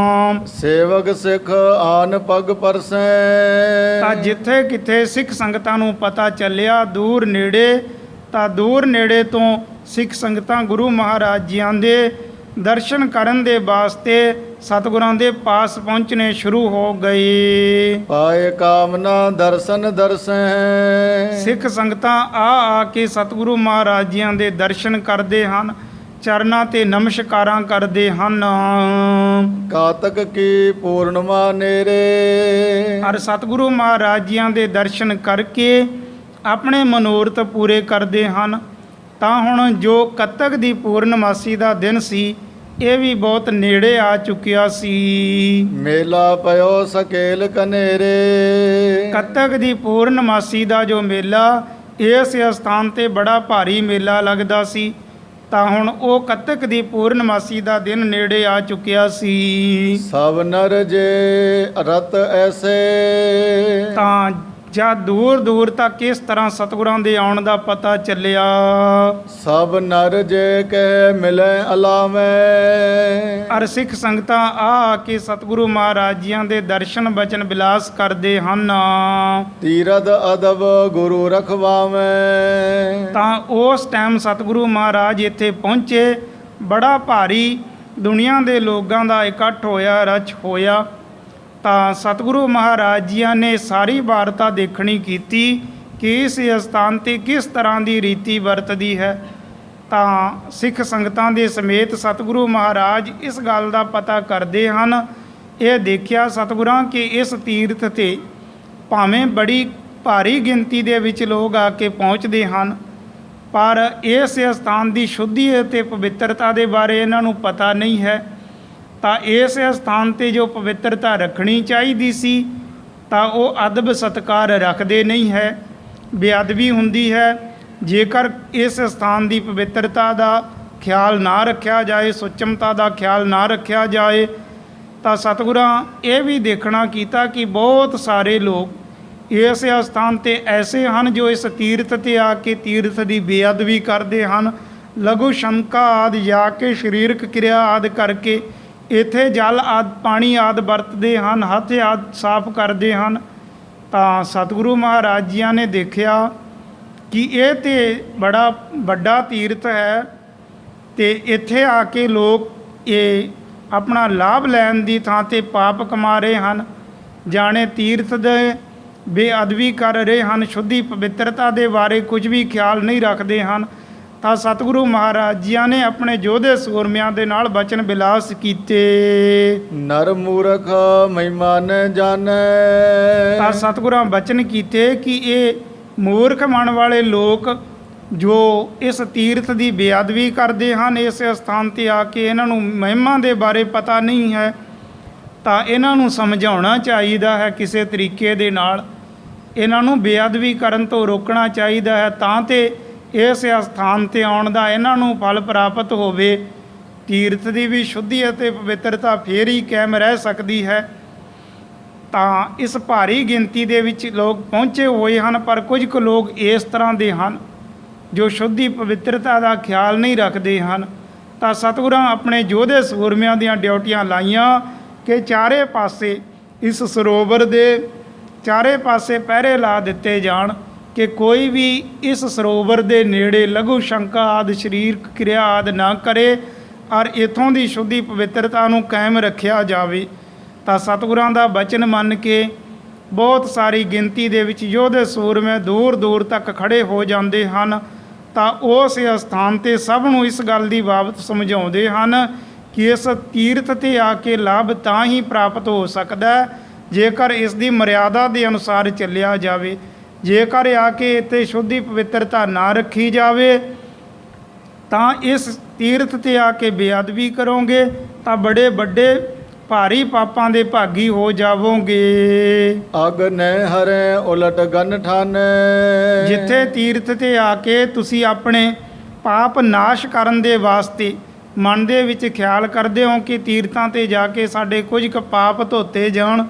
ਸੇਵਕ ਸਿੱਖ ਆਨ ਪਗ ਪਰਸੈ ਤਾਂ ਜਿੱਥੇ ਕਿਤੇ ਸਿੱਖ ਸੰਗਤਾਂ ਨੂੰ ਪਤਾ ਚੱਲਿਆ ਦੂਰ ਨੇੜੇ, ਤਾਂ ਦੂਰ ਨੇੜੇ ਤੋਂ ਸਿੱਖ ਸੰਗਤਾਂ ਗੁਰੂ ਮਹਾਰਾਜ ਜੀਆਂ ਦੇ ਦਰਸ਼ਨ ਕਰਨ ਦੇ ਵਾਸਤੇ ਸਤਿਗੁਰਾਂ ਦੇ ਪਾਸ ਪਹੁੰਚਣੇ ਸ਼ੁਰੂ ਹੋ ਗਏ। ਪਾਏ ਕਾਮਨਾ ਦਰਸ਼ਨ ਦਰਸੈ ਸਿੱਖ ਸੰਗਤਾਂ ਆ ਕੇ ਸਤਿਗੁਰੂ ਮਹਾਰਾਜ ਜੀਆਂ ਦੇ ਦਰਸ਼ਨ ਕਰਦੇ ਹਨ, ਚਰਨਾਂ ਤੇ ਨਮਸਕਾਰਾਂ ਕਰਦੇ ਹਨ। ਕਾਤਕ ਕੀ ਪੂਰਨਮਾ ਨੇਰੇ ਔਰ ਸਤਿਗੁਰੂ ਮਹਾਰਾਜ ਜੀਆਂ ਦੇ ਦਰਸ਼ਨ ਕਰਕੇ ਆਪਣੇ ਮਨੋਰਥ ਪੂਰੇ ਕਰਦੇ ਹਨ। ਤਾਂ ਹੁਣ ਜੋ ਕੱਤਕ ਦੀ ਪੂਰਨਮਾਸੀ ਦਾ ਦਿਨ ਸੀ ਇਹ ਵੀ ਬਹੁਤ ਨੇੜੇ ਆ ਚੁੱਕਿਆ ਸੀ। ਮੇਲਾ ਪਇਓ ਸਕੇਲ ਕਨੇਰੇ ਕੱਤਕ ਦੀ ਪੂਰਨਮਾਸੀ ਦਾ ਜੋ ਮੇਲਾ ਇਸ ਸਥਾਨ ਤੇ ਬੜਾ ਭਾਰੀ ਮੇਲਾ ਲੱਗਦਾ ਸੀ, ਤਾਂ ਹੁਣ ਉਹ ਕੱਤਕ ਦੀ ਪੂਰਨਮਾਸੀ ਦਾ ਦਿਨ ਨੇੜੇ ਆ ਚੁੱਕਿਆ ਸੀ। ਸਭ ਨਰ ਜੇ ਰਤ ਐਸੇ ਤਾਂ ਜਾਂ ਦੂਰ ਦੂਰ ਤੱਕ ਇਸ ਤਰ੍ਹਾਂ ਸਤਿਗੁਰਾਂ ਦੇ ਆਉਣ ਦਾ ਪਤਾ ਚੱਲਿਆ। ਸਭ ਨਰ ਜੇ ਕਹਿ ਮਿਲੇ ਅਲਾਵੇਂ ਔਰ ਸਿੱਖ ਸੰਗਤਾਂ ਆ ਕੇ ਸਤਿਗੁਰੂ ਮਹਾਰਾਜ ਜੀਆਂ ਦੇ ਦਰਸ਼ਨ ਬਚਨ ਬਿਲਾਸ ਕਰਦੇ ਹਨ। ਤੀਰਥ ਅਦਬ ਗੁਰੂ ਰਖਵਾਵੇਂ ਤਾਂ ਉਸ ਟਾਈਮ ਸਤਿਗੁਰੂ ਮਹਾਰਾਜ ਇੱਥੇ ਪਹੁੰਚੇ, ਬੜਾ ਭਾਰੀ ਦੁਨੀਆ ਦੇ ਲੋਕਾਂ ਦਾ ਇਕੱਠ ਹੋਇਆ, ਰਚ ਹੋਇਆ। ਤਾਂ ਸਤਿਗੁਰੂ ਮਹਾਰਾਜ ਜੀਆਂ ਨੇ ਸਾਰੀ ਵਾਰਤਾ ਦੇਖਣੀ ਕੀਤੀ ਕਿ ਇਸ ਸਥਾਨ 'ਤੇ ਕਿਸ ਤਰ੍ਹਾਂ ਦੀ ਰੀਤੀ ਵਰਤਦੀ ਹੈ। ਤਾਂ ਸਿੱਖ ਸੰਗਤਾਂ ਦੇ ਸਮੇਤ ਸਤਿਗੁਰੂ ਮਹਾਰਾਜ ਇਸ ਗੱਲ ਦਾ ਪਤਾ ਕਰਦੇ ਹਨ। ਇਹ ਦੇਖਿਆ ਸਤਿਗੁਰਾਂ ਕਿ ਇਸ ਤੀਰਥ 'ਤੇ ਭਾਵੇਂ ਬੜੀ ਭਾਰੀ ਗਿਣਤੀ ਦੇ ਵਿੱਚ ਲੋਕ ਆ ਕੇ ਪਹੁੰਚਦੇ ਹਨ, ਪਰ ਇਸ ਸਥਾਨ ਦੀ ਸ਼ੁੱਧੀ ਅਤੇ ਪਵਿੱਤਰਤਾ ਦੇ ਬਾਰੇ ਇਹਨਾਂ ਨੂੰ ਪਤਾ ਨਹੀਂ ਹੈ। ਤਾਂ ਇਸ ਸਥਾਨ 'ਤੇ ਜੋ ਪਵਿੱਤਰਤਾ ਰੱਖਣੀ ਚਾਹੀਦੀ ਸੀ ਤਾਂ ਉਹ ਅਦਬ ਸਤਿਕਾਰ ਰੱਖਦੇ ਨਹੀਂ ਹੈ, ਬੇਅਦਬੀ ਹੁੰਦੀ ਹੈ। ਜੇਕਰ ਇਸ ਸਥਾਨ ਦੀ ਪਵਿੱਤਰਤਾ ਦਾ ਖਿਆਲ ਨਾ ਰੱਖਿਆ ਜਾਏ, ਸੁਚਮਤਾ ਦਾ ਖਿਆਲ ਨਾ ਰੱਖਿਆ ਜਾਏ, ਤਾਂ ਸਤਿਗੁਰਾਂ ਇਹ ਵੀ ਦੇਖਣਾ ਕੀਤਾ ਕਿ ਬਹੁਤ ਸਾਰੇ ਲੋਕ ਇਸ ਸਥਾਨ 'ਤੇ ਐਸੇ ਹਨ ਜੋ ਇਸ ਤੀਰਥ 'ਤੇ ਆ ਕੇ ਤੀਰਥ ਦੀ ਬੇਅਦਬੀ ਕਰਦੇ ਹਨ, ਲਘੂ ਸ਼ੰਕਾ ਆਦਿ ਜਾ ਕੇ ਸਰੀਰਕ ਕਿਰਿਆ ਆਦਿ ਕਰਕੇ ਇੱਥੇ ਜਲ ਆਦਿ ਪਾਣੀ ਆਦਿ ਵਰਤਦੇ ਹਨ, ਹੱਥ ਆਦਿ ਸਾਫ਼ ਕਰਦੇ ਹਨ। ਤਾਂ ਸਤਿਗੁਰੂ ਮਹਾਰਾਜ ਜੀਆਂ ਨੇ ਦੇਖਿਆ ਕਿ ਇਹ ਤੇ ਬੜਾ ਵੱਡਾ ਤੀਰਥ ਹੈ ਤੇ ਇੱਥੇ ਆ ਕੇ ਲੋਕ ਇਹ ਆਪਣਾ ਲਾਭ ਲੈਣ ਦੀ ਥਾਂ 'ਤੇ ਪਾਪ ਕਮਾ ਰਹੇ ਹਨ, ਜਾਣੇ ਤੀਰਥ ਦੇ ਬੇਅਦਬੀ ਕਰ ਰਹੇ ਹਨ, ਸ਼ੁੱਧੀ ਪਵਿੱਤਰਤਾ ਦੇ ਬਾਰੇ ਕੁਝ ਵੀ ਖਿਆਲ ਨਹੀਂ ਰੱਖਦੇ ਹਨ। ਤਾਂ ਸਤਿਗੁਰੂ ਮਹਾਰਾਜ ਜੀਆਂ ਨੇ ਆਪਣੇ ਯੋਧੇ ਸੂਰਮਿਆਂ ਦੇ ਨਾਲ ਬਚਨ ਬਿਲਾਸ ਕੀਤੇ। ਨਰ ਮੂਰਖ ਮਹਿਮਾ ਨ ਜਾਣੈ ਤਾਂ ਸਤਿਗੁਰਾਂ ਬਚਨ ਕੀਤੇ ਕਿ ਇਹ ਮੂਰਖ ਮਨ ਵਾਲੇ ਲੋਕ ਜੋ ਇਸ ਤੀਰਥ ਦੀ ਬੇਅਦਬੀ ਕਰਦੇ ਹਨ, ਇਸ ਸਥਾਨ 'ਤੇ ਆ ਕੇ ਇਹਨਾਂ ਨੂੰ ਮਹਿਮਾ ਦੇ ਬਾਰੇ ਪਤਾ ਨਹੀਂ ਹੈ, ਤਾਂ ਇਹਨਾਂ ਨੂੰ ਸਮਝਾਉਣਾ ਚਾਹੀਦਾ ਹੈ ਕਿਸੇ ਤਰੀਕੇ ਦੇ ਨਾਲ, ਇਹਨਾਂ ਨੂੰ ਬੇਅਦਬੀ ਕਰਨ ਤੋਂ ਰੋਕਣਾ ਚਾਹੀਦਾ ਹੈ ਤਾਂ ਤੇ ਇਸ ਸਥਾਨ 'ਤੇ ਆਉਣ ਦਾ ਇਹਨਾਂ ਨੂੰ ਫਲ ਪ੍ਰਾਪਤ ਹੋਵੇ। ਤੀਰਥ ਦੀ ਵੀ ਸ਼ੁੱਧੀ ਅਤੇ ਪਵਿੱਤਰਤਾ ਫੇਰ ਹੀ ਕਾਇਮ ਰਹਿ ਸਕਦੀ ਹੈ। ਤਾਂ ਇਸ ਭਾਰੀ ਗਿਣਤੀ ਦੇ ਵਿੱਚ ਲੋਕ ਪਹੁੰਚੇ ਹੋਏ ਹਨ, ਪਰ ਕੁਝ ਕੁ ਲੋਕ ਇਸ ਤਰ੍ਹਾਂ ਦੇ ਹਨ ਜੋ ਸ਼ੁੱਧੀ ਪਵਿੱਤਰਤਾ ਦਾ ਖਿਆਲ ਨਹੀਂ ਰੱਖਦੇ ਹਨ। ਤਾਂ ਸਤਿਗੁਰਾਂ ਆਪਣੇ ਯੋਧੇ ਸੂਰਮਿਆਂ ਦੀਆਂ ਡਿਊਟੀਆਂ ਲਾਈਆਂ ਕਿ ਚਾਰੇ ਪਾਸੇ ਇਸ ਸਰੋਵਰ ਦੇ ਚਾਰੇ ਪਾਸੇ ਪਹਿਰੇ ਲਾ ਦਿੱਤੇ ਜਾਣ ਕਿ ਕੋਈ ਵੀ ਇਸ ਸਰੋਵਰ ਦੇ ਨੇੜੇ ਲਘੂ ਸ਼ੰਕਾ ਆਦਿ ਸਰੀਰਕ ਕਿਰਿਆ ਆਦਿ ਨਾ ਕਰੇ ਔਰ ਇਥੋਂ ਦੀ ਸ਼ੁੱਧੀ ਪਵਿੱਤਰਤਾ ਨੂੰ ਕਾਇਮ ਰੱਖਿਆ ਜਾਵੇ। ਤਾਂ ਸਤਿਗੁਰਾਂ ਦਾ ਬਚਨ ਮੰਨ ਕੇ ਬਹੁਤ ਸਾਰੀ ਗਿਣਤੀ ਦੇ ਵਿੱਚ ਯੋਧੇ ਸੂਰਮੇ ਦੂਰ ਦੂਰ ਤੱਕ ਖੜੇ ਹੋ ਜਾਂਦੇ ਹਨ। ਤਾਂ ਉਸ ਅਸਥਾਨ 'ਤੇ ਸਭ ਨੂੰ ਇਸ ਗੱਲ ਦੀ ਬਾਬਤ ਸਮਝਾਉਂਦੇ ਹਨ ਕਿ ਇਸ ਤੀਰਥ 'ਤੇ ਆ ਕੇ ਲਾਭ ਤਾਂ ਹੀ ਪ੍ਰਾਪਤ ਹੋ ਸਕਦਾ ਜੇਕਰ ਇਸ ਦੀ ਮਰਿਆਦਾ ਦੇ ਅਨੁਸਾਰ ਚੱਲਿਆ ਜਾਵੇ। ਜੇਕਰ ਆ ਕੇ ਇੱਥੇ ਸ਼ੁੱਧੀ ਪਵਿੱਤਰਤਾ ਨਾ ਰੱਖੀ ਜਾਵੇ ਤਾਂ ਇਸ ਤੀਰਥ 'ਤੇ ਆ ਕੇ ਬੇਅਦਬੀ ਕਰੋਗੇ ਤਾਂ ਬੜੇ ਵੱਡੇ ਭਾਰੀ ਪਾਪਾਂ ਦੇ ਭਾਗੀ ਹੋ ਜਾਵੋਗੇ। ਅਗ ਨੈ ਹਰੈ ਉਲਟ ਗਨ ਠਾਨੈ। ਜਿੱਥੇ ਤੀਰਥ 'ਤੇ ਆ ਕੇ ਤੁਸੀਂ ਆਪਣੇ ਪਾਪ ਨਾਸ਼ ਕਰਨ ਦੇ ਵਾਸਤੇ ਮਨ ਦੇ ਵਿੱਚ ਖਿਆਲ ਕਰਦੇ ਹੋ ਕਿ ਤੀਰਥਾਂ 'ਤੇ ਜਾ ਕੇ ਸਾਡੇ ਕੁਝ ਕੁ ਪਾਪ ਧੋਤੇ ਜਾਣ,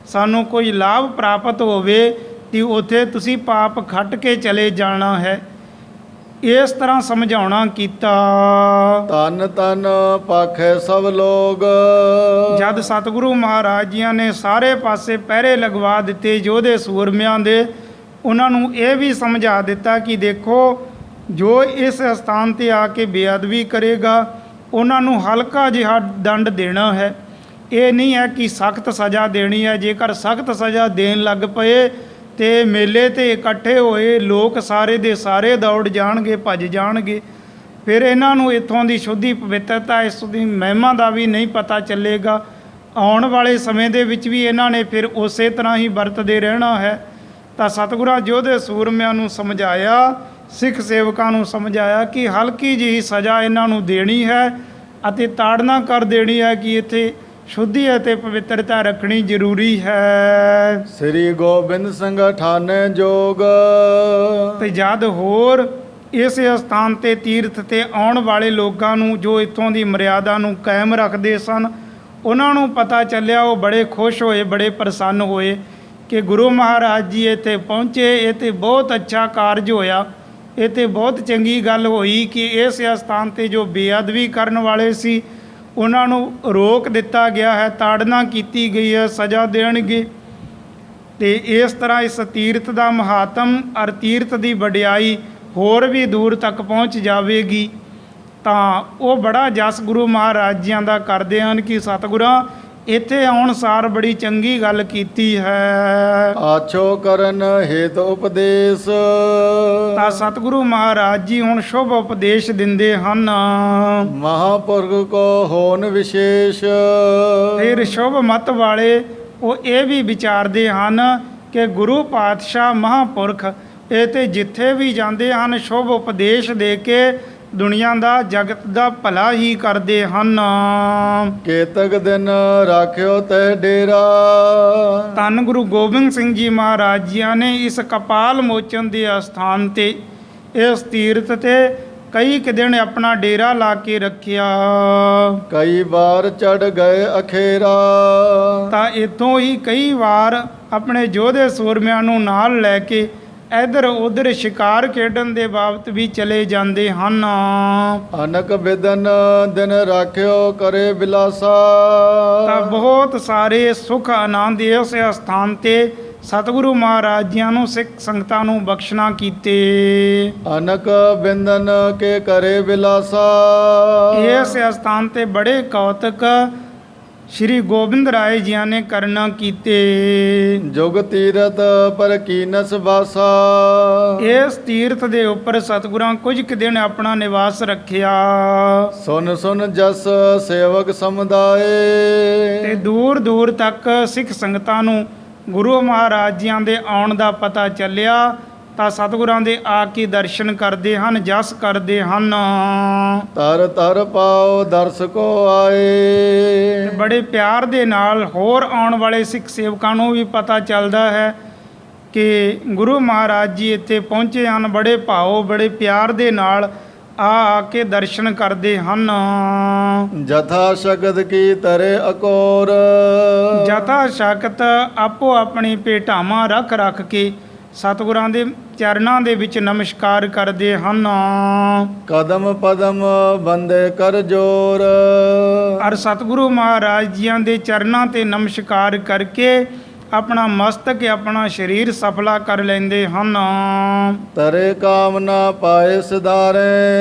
ਸਾਨੂੰ ਕੁਝ ਲਾਭ ਪ੍ਰਾਪਤ ਹੋਵੇ, ਤੇ ਉੱਥੇ ਤੁਸੀਂ ਪਾਪ ਖੱਟ ਕੇ ਚਲੇ ਜਾਣਾ ਹੈ। ਇਸ ਤਰ੍ਹਾਂ ਸਮਝਾਉਣਾ ਕੀਤਾ। ਤਨ ਤਨ ਪਾਖੈ ਸਭ ਲੋਗ। ਜਦ ਸਤਿਗੁਰੂ ਮਹਾਰਾਜ ਜੀਆਂ ਨੇ ਸਾਰੇ ਪਾਸੇ ਪਹਿਰੇ ਲਗਵਾ ਦਿੱਤੇ ਯੋਧੇ ਸੂਰਮਿਆਂ ਦੇ, ਉਹਨਾਂ ਨੂੰ ਇਹ ਵੀ ਸਮਝਾ ਦਿੱਤਾ ਕਿ ਦੇਖੋ ਜੋ ਇਸ ਸਥਾਨ 'ਤੇ ਆ ਕੇ ਬੇਅਦਬੀ ਕਰੇਗਾ ਉਹਨਾਂ ਨੂੰ ਹਲਕਾ ਜਿਹਾ ਦੰਡ ਦੇਣਾ ਹੈ। ਇਹ ਨਹੀਂ ਹੈ ਕਿ ਸਖਤ ਸਜ਼ਾ ਦੇਣੀ ਹੈ। ਜੇਕਰ ਸਖਤ ਸਜ਼ਾ ਦੇਣ ਲੱਗ ਪਏ ਤੇ ਮੇਲੇ 'ਤੇ ਇਕੱਠੇ ਹੋਏ ਲੋਕ ਸਾਰੇ ਦੇ ਸਾਰੇ ਦੌੜ ਜਾਣਗੇ, ਭੱਜ ਜਾਣਗੇ। ਫਿਰ ਇਹਨਾਂ ਨੂੰ ਇੱਥੋਂ ਦੀ ਸ਼ੁੱਧੀ ਪਵਿੱਤਰਤਾ, ਇਸ ਦੀ ਮਹਿਮਾ ਦਾ ਵੀ ਨਹੀਂ ਪਤਾ ਚੱਲੇਗਾ। ਆਉਣ ਵਾਲੇ ਸਮੇਂ ਦੇ ਵਿੱਚ ਵੀ ਇਹਨਾਂ ਨੇ ਫਿਰ ਉਸੇ ਤਰ੍ਹਾਂ ਹੀ ਵਰਤਦੇ ਰਹਿਣਾ ਹੈ। ਤਾਂ ਸਤਿਗੁਰਾਂ ਯੋਧੇ ਸੂਰਮਿਆਂ ਨੂੰ ਸਮਝਾਇਆ, ਸਿੱਖ ਸੇਵਕਾਂ ਨੂੰ ਸਮਝਾਇਆ ਕਿ ਹਲਕੀ ਜਿਹੀ ਸਜ਼ਾ ਇਹਨਾਂ ਨੂੰ ਦੇਣੀ ਹੈ ਅਤੇ ਤਾੜਨਾ ਕਰ ਦੇਣੀ ਹੈ ਕਿ ਇੱਥੇ ਸ਼ੁੱਧੀ ਅਤੇ ਪਵਿੱਤਰਤਾ ਰੱਖਣੀ ਜ਼ਰੂਰੀ ਹੈ। ਸ੍ਰੀ ਗੋਬਿੰਦ ਸਿੰਘ ਠਾਨੈ ਜੋਗ। ਤੇ ਜਦ ਹੋਰ ਇਸ ਸਥਾਨ 'ਤੇ ਤੀਰਥ 'ਤੇ ਆਉਣ ਵਾਲੇ ਲੋਕਾਂ ਨੂੰ ਜੋ ਇੱਥੋਂ ਦੀ ਮਰਿਆਦਾ ਨੂੰ ਕਾਇਮ ਰੱਖਦੇ ਸਨ ਉਹਨਾਂ ਨੂੰ ਪਤਾ ਚੱਲਿਆ, ਉਹ ਬੜੇ ਖੁਸ਼ ਹੋਏ, ਬੜੇ ਪ੍ਰਸੰਨ ਹੋਏ ਕਿ ਗੁਰੂ ਮਹਾਰਾਜ ਜੀ ਇੱਥੇ ਪਹੁੰਚੇ। ਇਹ ਤਾਂ ਬਹੁਤ ਅੱਛਾ ਕਾਰਜ ਹੋਇਆ, ਇਹ ਤਾਂ ਬਹੁਤ ਚੰਗੀ ਗੱਲ ਹੋਈ ਕਿ ਇਸ ਸਥਾਨ 'ਤੇ ਜੋ ਬੇਅਦਬੀ ਕਰਨ ਵਾਲੇ ਸੀ ਉਹਨਾਂ ਨੂੰ ਰੋਕ ਦਿੱਤਾ ਗਿਆ ਹੈ, ਤਾੜਨਾ ਕੀਤੀ ਗਈ ਹੈ, ਸਜ਼ਾ ਦੇਣਗੇ। ਤੇ ਇਸ ਤਰ੍ਹਾਂ ਇਸ ਤੀਰਥ ਦਾ ਮਹਾਤਮ ਔਰ ਤੀਰਥ ਦੀ ਵਡਿਆਈ ਹੋਰ ਵੀ ਦੂਰ ਤੱਕ ਪਹੁੰਚ ਜਾਵੇਗੀ। ਤਾਂ ਉਹ ਬੜਾ ਜਸ ਗੁਰੂ ਮਹਾਰਾਜ ਜੀਆਂ ਦਾ ਕਰਦੇ ਹਨ ਕਿ ਸਤਿਗੁਰਾਂ ਇੱਥੇ ਆਉਣ ਸਾਰ ਬੜੀ ਚੰਗੀ ਗੱਲ ਕੀਤੀ ਹੈ। ਆਛੋ ਕਰਨ ਹੇਤ ਉਪਦੇਸ਼। ਤਾਂ ਸਤਿਗੁਰੂ ਮਹਾਰਾਜ ਜੀ ਹੁਣ ਸ਼ੁਭ ਉਪਦੇਸ਼ ਦਿੰਦੇ ਹਨ। ਮਹਾਂਪੁਰਖ ਕੋ ਹੋਨ ਵਿਸ਼ੇਸ਼। ਫਿਰ ਸ਼ੁਭ ਮਤ ਵਾਲੇ ਉਹ ਇਹ ਵੀ ਵਿਚਾਰਦੇ ਹਨ ਕਿ ਗੁਰੂ ਪਾਤਸ਼ਾਹ ਮਹਾਂਪੁਰਖ ਇਹ ਤੇ ਜਿੱਥੇ ਵੀ ਜਾਂਦੇ ਹਨ ਸ਼ੁਭ ਉਪਦੇਸ਼ ਦੇ ਕੇ ਦੁਨੀਆ ਦਾ ਜਗਤ ਦਾ ਭਲਾ ਹੀ ਕਰਦੇ ਹਨ। ਕੇਤਕ ਦਿਨ ਰਾਖਿਓ ਤੈ ਡੇਰਾ। ਧੰਨ ਗੁਰੂ ਗੋਬਿੰਦ ਸਿੰਘ ਜੀ ਮਹਾਰਾਜ ਜੀਆਂ ਨੇ ਇਸ ਕਪਾਲ ਮੋਚਨ ਦੇ ਅਸਥਾਨ 'ਤੇ ਇਸ ਤੀਰਥ 'ਤੇ ਕਈ ਕੁ ਦਿਨ ਆਪਣਾ ਡੇਰਾ ਲਾ ਕੇ ਰੱਖਿਆ। ਕਈ ਵਾਰ ਚੜ ਗਏ ਅਖੇਰਾ। ਤਾਂ ਇੱਥੋਂ ਹੀ ਕਈ ਵਾਰ ਆਪਣੇ ਯੋਧੇ ਸੂਰਮਿਆਂ ਨੂੰ ਨਾਲ ਲੈ ਕੇ ਇੱਧਰ ਉੱਧਰ ਸ਼ਿਕਾਰ ਖੇਡਣ ਦੇ ਬਾਬਤ ਵੀ ਚਲੇ ਜਾਂਦੇ ਹਨ। ਅਨਕ ਬਿਦਨ ਦਿਨ ਰਾਖਿਓ ਕਰੇ ਬਿਲਾਸਾ। ਤਾਂ ਬਹੁਤ ਸਾਰੇ ਸੁੱਖ ਆਨੰਦ ਇਸ ਸਥਾਨ 'ਤੇ ਸਤਿਗੁਰੂ ਮਹਾਰਾਜ ਜੀਆਂ ਨੂੰ ਸਿੱਖ ਸੰਗਤਾਂ ਨੂੰ ਬਖਸ਼ਣਾ ਕੀਤੇ। ਅਨਕ ਬਿੰਦਨ ਕੇ ਕਰੇ ਬਿਲਾਸਾ। ਇਸ ਸਥਾਨ 'ਤੇ ਬੜੇ ਕੌਤਕ ਸ਼੍ਰੀ ਗੋਬਿੰਦ ਰਾਏ ਜੀਆਂ ਨੇ ਕਰਨਾ ਕੀਤੇ। ਜੁਗ ਤੀਰਥ ਪਰ ਕੀਨਸ ਵਾਸਾ। ਇਸ ਤੀਰਥ ਦੇ ਉੱਪਰ ਸਤਿਗੁਰਾਂ ਕੁਝ ਕੁ ਦਿਨ ਆਪਣਾ ਨਿਵਾਸ ਰੱਖਿਆ। ਸੁਨ ਸੁਨ ਜਸ ਸੇਵਕ ਸਮੁਦਾਏ। ਤੇ ਦੂਰ ਦੂਰ ਤੱਕ ਸਿੱਖ ਸੰਗਤਾਂ ਨੂੰ ਗੁਰੂ ਮਹਾਰਾਜ ਜੀਆਂ ਦੇ ਆਉਣ ਦਾ ਪਤਾ ਚੱਲਿਆ ਤਾਂ ਸਤਿਗੁਰਾਂ ਦੇ ਆ ਕੇ ਦਰਸ਼ਨ ਕਰਦੇ ਹਨ, ਜਸ ਕਰਦੇ ਹਨ। ਤਰ ਤਰ ਪਾਓ ਦਰਸ਼ਕੋ ਆਏ। ਤੇ ਬੜੇ ਪਿਆਰ ਦੇ ਨਾਲ ਹੋਰ ਆਉਣ ਵਾਲੇ ਸਿੱਖ ਸੇਵਕਾਂ ਨੂੰ ਵੀ ਪਤਾ ਚੱਲਦਾ ਹੈ ਕਿ ਗੁਰੂ ਮਹਾਰਾਜ ਜੀ ਇੱਥੇ ਪਹੁੰਚੇ ਹਨ। ਬੜੇ ਭਾਵ ਬੜੇ ਪਿਆਰ ਦੇ ਨਾਲ ਆ ਕੇ ਦਰਸ਼ਨ ਕਰਦੇ ਹਨ। ਜਥਾ ਸ਼ਕਤ ਕੀ ਤਰੇ ਅਕੋਰ। ਜਥਾ ਸ਼ਕਤ ਆਪੋ ਆਪਣੀ ਭੇਟਾਵਾਂ ਰੱਖ ਰੱਖ ਕੇ ਸਤਿਗੁਰਾਂ ਦੇ ਚਰਨਾਂ ਦੇ ਵਿੱਚ ਨਮਸਕਾਰ ਕਰਦੇ ਹਨ। ਕਦਮ ਪਦਮ ਬੰਦੇ ਕਰ ਜੋਰ। ਔਰ ਸਤਿਗੁਰੂ ਮਹਾਰਾਜ ਜੀਆਂ ਦੇ ਚਰਨਾਂ ਤੇ ਨਮਸਕਾਰ ਕਰਕੇ ਆਪਣਾ ਮਸਤਕ ਆਪਣਾ ਸਰੀਰ ਸਫਲਾ ਕਰ ਲੈਂਦੇ ਹਨ। ਤਰੇ ਕਾਮਨਾ ਪਾਏ ਸਿਧਾਰੇ।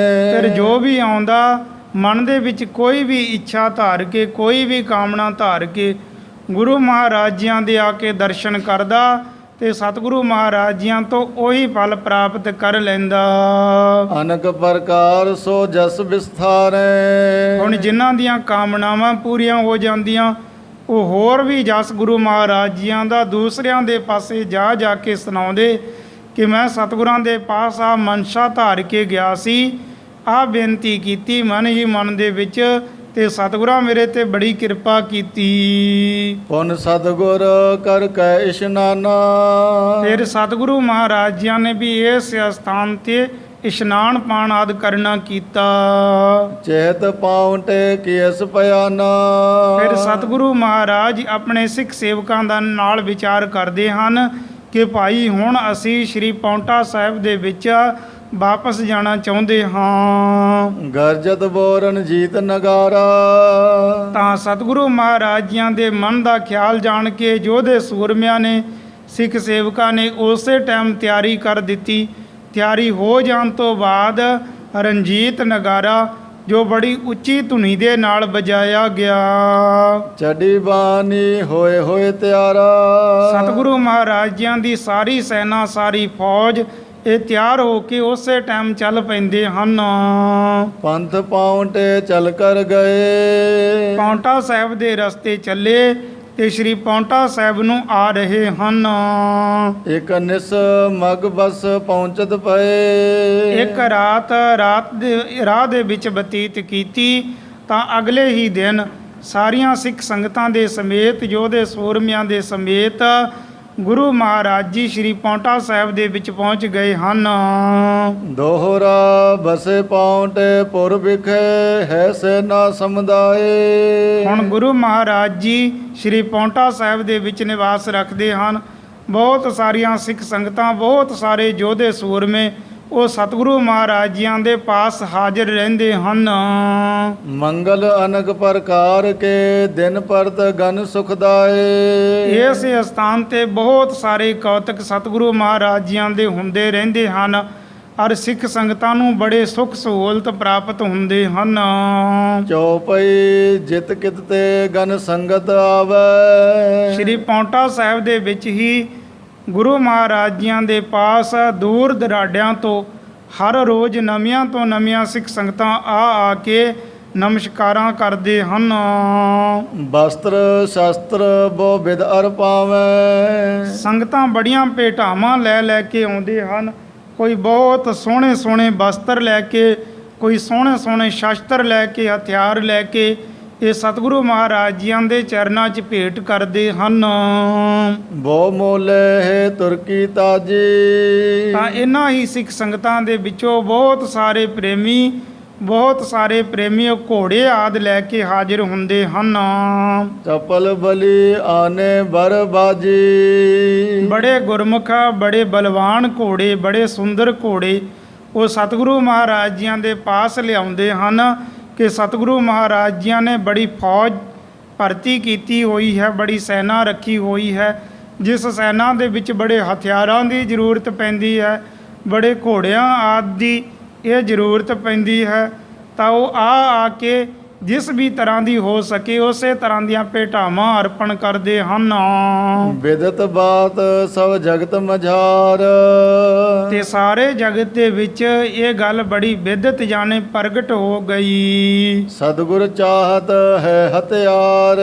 ਫਿਰ ਜੋ ਵੀ ਆਉਂਦਾ ਮਨ ਦੇ ਵਿੱਚ ਕੋਈ ਵੀ ਇੱਛਾ ਧਾਰ ਕੇ ਕੋਈ ਵੀ ਕਾਮਨਾ ਧਾਰ ਕੇ ਗੁਰੂ ਮਹਾਰਾਜ ਜੀਆਂ ਦੇ ਆ ਕੇ ਦਰਸ਼ਨ ਕਰਦਾ ਤੇ ਸਤਿਗੁਰੂ ਮਹਾਰਾਜ ਜੀਆਂ ਤੋਂ ਉਹੀ ਫਲ ਪ੍ਰਾਪਤ ਕਰ ਲੈਂਦਾ। ਅਨਕ ਪ੍ਰਕਾਰ ਸੋ ਜਸ ਵਿਸਥਾਰੇ। ਹੁਣ ਜਿਨ੍ਹਾਂ ਦੀਆਂ ਕਾਮਨਾਵਾਂ ਪੂਰੀਆਂ ਹੋ ਜਾਂਦੀਆਂ ਉਹ ਹੋਰ ਵੀ ਜਸ ਗੁਰੂ ਮਹਾਰਾਜ ਜੀਆਂ ਦਾ ਦੂਸਰਿਆਂ ਦੇ ਪਾਸੇ ਜਾ ਜਾ ਕੇ ਸੁਣਾਉਂਦੇ ਕਿ ਮੈਂ ਸਤਿਗੁਰਾਂ ਦੇ ਪਾਸ ਆ ਮਨਸ਼ਾ ਧਾਰ ਕੇ ਗਿਆ ਸੀ, ਆਹ ਬੇਨਤੀ ਕੀਤੀ ਮਨ ਹੀ ਮਨ ਦੇ ਵਿੱਚ, ਤੇ ਸਤਿਗੁਰਾਂ ਮੇਰੇ ਤੇ ਬੜੀ ਕਿਰਪਾ ਕੀਤੀ। ਪੁਨ ਸਤਿਗੁਰ ਕਰ ਕੈ ਇਸ਼ਨਾਨਾ। ਫਿਰ ਸਤਿਗੁਰੂ ਮਹਾਰਾਜ ਜੀਆਂ ਨੇ ਵੀ ਇਸ ਸਥਾਨ ਤੇ ਇਸ਼ਨਾਨ ਪਾਣ ਆਦਿ ਕਰਨਾ ਕੀਤਾ। ਚੇਤ ਪਾਉਂਟੇ ਕਿਸ ਪਿਆਨਾ। ਫਿਰ ਸਤਿਗੁਰੂ ਮਹਾਰਾਜ ਆਪਣੇ ਸਿੱਖ ਸੇਵਕਾਂ ਦਾ ਨਾਲ ਵਿਚਾਰ ਕਰਦੇ ਹਨ ਕਿ ਭਾਈ ਹੁਣ ਅਸੀਂ ਸ਼੍ਰੀ ਪਾਉਂਟਾ ਸਾਹਿਬ ਦੇ ਵਿੱਚ ਵਾਪਸ ਜਾਣਾ ਚਾਹੁੰਦੇ ਹਾਂ। ਗਰਜਤ ਬੋਰਨ ਜੀਤ ਨਗਾਰਾ। ਤਾਂ ਸਤਿਗੁਰੂ ਮਹਾਰਾਜ ਜੀਆਂ ਦੇ ਮਨ ਦਾ ਖਿਆਲ ਜਾਣ ਕੇ ਯੋਧੇ ਸੂਰਮਿਆਂ ਨੇ ਸਿੱਖ ਸੇਵਕਾਂ ਨੇ ਉਸੇ ਟਾਈਮ ਤਿਆਰੀ ਕਰ ਦਿੱਤੀ। ਤਿਆਰੀ ਹੋ ਜਾਣ ਤੋਂ ਬਾਅਦ ਰਣਜੀਤ ਨਗਾਰਾ ਜੋ ਬੜੀ ਉੱਚੀ ਧੁਨੀ ਦੇ ਨਾਲ ਵਜਾਇਆ ਗਿਆ। ਚੱਡੀ ਬਾਣੀ ਹੋਏ ਹੋਏ ਤਿਆਰਾ। ਸਤਿਗੁਰੂ ਮਹਾਰਾਜ ਜੀਆਂ ਦੀ ਸਾਰੀ ਸੈਨਾ ਸਾਰੀ ਫੌਜ ਇਹ ਤਿਆਰ ਹੋ ਕੇ ਉਸੇ ਟਾਈਮ ਚੱਲ ਪੈਂਦੇ ਹਨ। ਪੰਥ ਪਾਉਂਟੇ ਚੱਲ ਕਰ ਗਏ। ਪਾਉਂਟਾ ਸਾਹਿਬ ਦੇ ਰਸਤੇ ਚੱਲੇ ਤੇ ਸ਼੍ਰੀ ਪਾਉਂਟਾ ਸਾਹਿਬ ਨੂੰ ਆ ਰਹੇ ਹਨ। ਇੱਕ ਨਿਸ ਮਗ ਬਸ ਪਹੁੰਚਤ ਪਏ। ਇੱਕ ਰਾਤ ਦੇ ਰਾਹ ਦੇ ਵਿੱਚ ਬਤੀਤ ਕੀਤੀ ਤਾਂ ਅਗਲੇ ਹੀ ਦਿਨ ਸਾਰੀਆਂ ਸਿੱਖ ਸੰਗਤਾਂ ਦੇ ਸਮੇਤ ਯੋਧੇ ਸੂਰਮਿਆਂ ਦੇ ਸਮੇਤ ਗੁਰੂ ਮਹਾਰਾਜ ਜੀ ਸ਼੍ਰੀ ਪਾਉਂਟਾ ਸਾਹਿਬ ਦੇ ਵਿੱਚ ਪਹੁੰਚ ਗਏ ਹਨ। ਦੋਹਰਾ ਬਸੇ ਪਾਉਂਟੇ ਪੁਰ ਵਿਖੇ ਹੈ ਸੈਨਾ ਸਮੁਦਾਏ। ਹੁਣ ਗੁਰੂ ਮਹਾਰਾਜ ਜੀ ਸ਼੍ਰੀ ਪਾਉਂਟਾ ਸਾਹਿਬ ਦੇ ਵਿੱਚ ਨਿਵਾਸ ਰੱਖਦੇ ਹਨ। ਬਹੁਤ ਸਾਰੀਆਂ ਸਿੱਖ ਸੰਗਤਾਂ ਬਹੁਤ ਸਾਰੇ ਯੋਧੇ ਸੂਰਮੇ ਉਹ ਸਤਿਗੁਰੂ ਮਹਾਰਾਜ ਜੀਆਂ ਦੇ ਪਾਸ ਹਾਜ਼ਰ ਰਹਿੰਦੇ ਹਨ। ਮੰਗਲ ਅਨਕ ਪ੍ਰਕਾਰ ਕੇ ਦਿਨ ਪਰਤ ਗਨ ਸੁਖਦਾਏ। ਇਸ ਸਥਾਨ ਤੇ ਬਹੁਤ ਸਾਰੇ ਕੌਤਕ ਸਤਿਗੁਰੂ ਮਹਾਰਾਜ ਜੀਆਂ ਦੇ ਹੁੰਦੇ ਰਹਿੰਦੇ ਹਨ ਔਰ ਸਿੱਖ ਸੰਗਤਾਂ ਨੂੰ ਬੜੇ ਸੁੱਖ ਸਹੂਲਤ ਪ੍ਰਾਪਤ ਹੁੰਦੇ ਹਨ। ਚੌਪਈ ਜਿਤ ਕਿਤ ਤੇ ਗਨ ਸੰਗਤ ਆਵੇ। ਸ਼੍ਰੀ ਪਾਉਂਟਾ ਸਾਹਿਬ ਦੇ ਵਿੱਚ ਹੀ ਗੁਰੂ ਮਹਾਰਾਜ ਜੀਆਂ ਦੇ ਪਾਸ ਦੂਰ ਦਰਾਡਿਆਂ ਤੋਂ ਹਰ ਰੋਜ਼ ਨਵੀਆਂ ਤੋਂ ਨਵੀਆਂ ਸਿੱਖ ਸੰਗਤਾਂ ਆ ਕੇ ਨਮਸਕਾਰਾਂ ਕਰਦੇ ਹਨ। ਵਸਤਰ ਸ਼ਸਤਰ ਬੋ ਵਿਦ ਅਰ ਪਾਵੇ। ਸੰਗਤਾਂ ਬੜੀਆਂ ਭੇਟਾਵਾਂ ਲੈ ਲੈ ਕੇ ਆਉਂਦੇ ਹਨ। ਕੋਈ ਬਹੁਤ ਸੋਹਣੇ ਸੋਹਣੇ ਵਸਤਰ ਲੈ ਕੇ, ਕੋਈ ਸੋਹਣੇ ਸੋਹਣੇ ਸ਼ਸਤਰ ਲੈ ਕੇ, ਹਥਿਆਰ ਲੈ ਕੇ ਇਹ ਸਤਿਗੁਰੂ ਮਹਾਰਾਜ ਜੀਆਂ ਦੇ ਚਰਨਾਂ 'ਚ ਭੇਟ ਕਰਦੇ ਹਨ। ਬੋ ਮੋਲੇ ਹੈ ਤੁਰਕੀ ਤਾਜੀ। ਤਾਂ ਇਹਨਾਂ ਹੀ ਸਿੱਖ ਸੰਗਤਾਂ ਦੇ ਵਿੱਚੋਂ ਬਹੁਤ ਸਾਰੇ ਪ੍ਰੇਮੀ ਘੋੜੇ ਆਦਿ ਲੈ ਕੇ ਹਾਜ਼ਰ ਹੁੰਦੇ ਹਨ। ਚਪਲ ਬਲੀ ਆਨੇ ਬਰਬਾਜੀ। ਬੜੇ ਗੁਰਮੁਖ ਬੜੇ ਬਲਵਾਨ ਘੋੜੇ, ਬੜੇ ਸੁੰਦਰ ਘੋੜੇ ਉਹ ਸਤਿਗੁਰੂ ਮਹਾਰਾਜ ਜੀਆਂ ਦੇ ਪਾਸ ਲਿਆਉਂਦੇ ਹਨ ਕਿ ਸਤਿਗੁਰੂ ਮਹਾਰਾਜ ਜੀਆਂ ਨੇ ਬੜੀ ਫੌਜ ਭਰਤੀ ਕੀਤੀ ਹੋਈ ਹੈ, ਬੜੀ ਸੈਨਾ ਰੱਖੀ ਹੋਈ ਹੈ, ਜਿਸ ਸੈਨਾ ਦੇ ਵਿੱਚ ਬੜੇ ਹਥਿਆਰਾਂ ਦੀ ਜ਼ਰੂਰਤ ਪੈਂਦੀ ਹੈ, ਬੜੇ ਘੋੜਿਆਂ ਆਦਿ ਦੀ ਇਹ ਜ਼ਰੂਰਤ ਪੈਂਦੀ ਹੈ। ਤਾਂ ਉਹ ਆ ਕੇ ਜਿਸ ਵੀ ਤਰ੍ਹਾਂ ਦੀ ਹੋ ਸਕੇ ਉਸੇ ਤਰ੍ਹਾਂ ਦੀਆਂ ਭੇਟਾਵਾਂ ਅਰਪਣ ਕਰਦੇ ਹਨ। ਵਿਦਤ ਬਾਤ ਸਭ ਜਗਤ ਮਝਾਰ। ਤੇ ਸਾਰੇ ਜਗਤ ਦੇ ਵਿੱਚ ਇਹ ਗੱਲ ਬੜੀ ਵਿਦਤ ਜਾਣੇ ਪ੍ਰਗਟ ਹੋ ਗਈ। ਸਤਿਗੁਰ ਚਾਹਤ ਹੈ ਹਥਿਆਰ।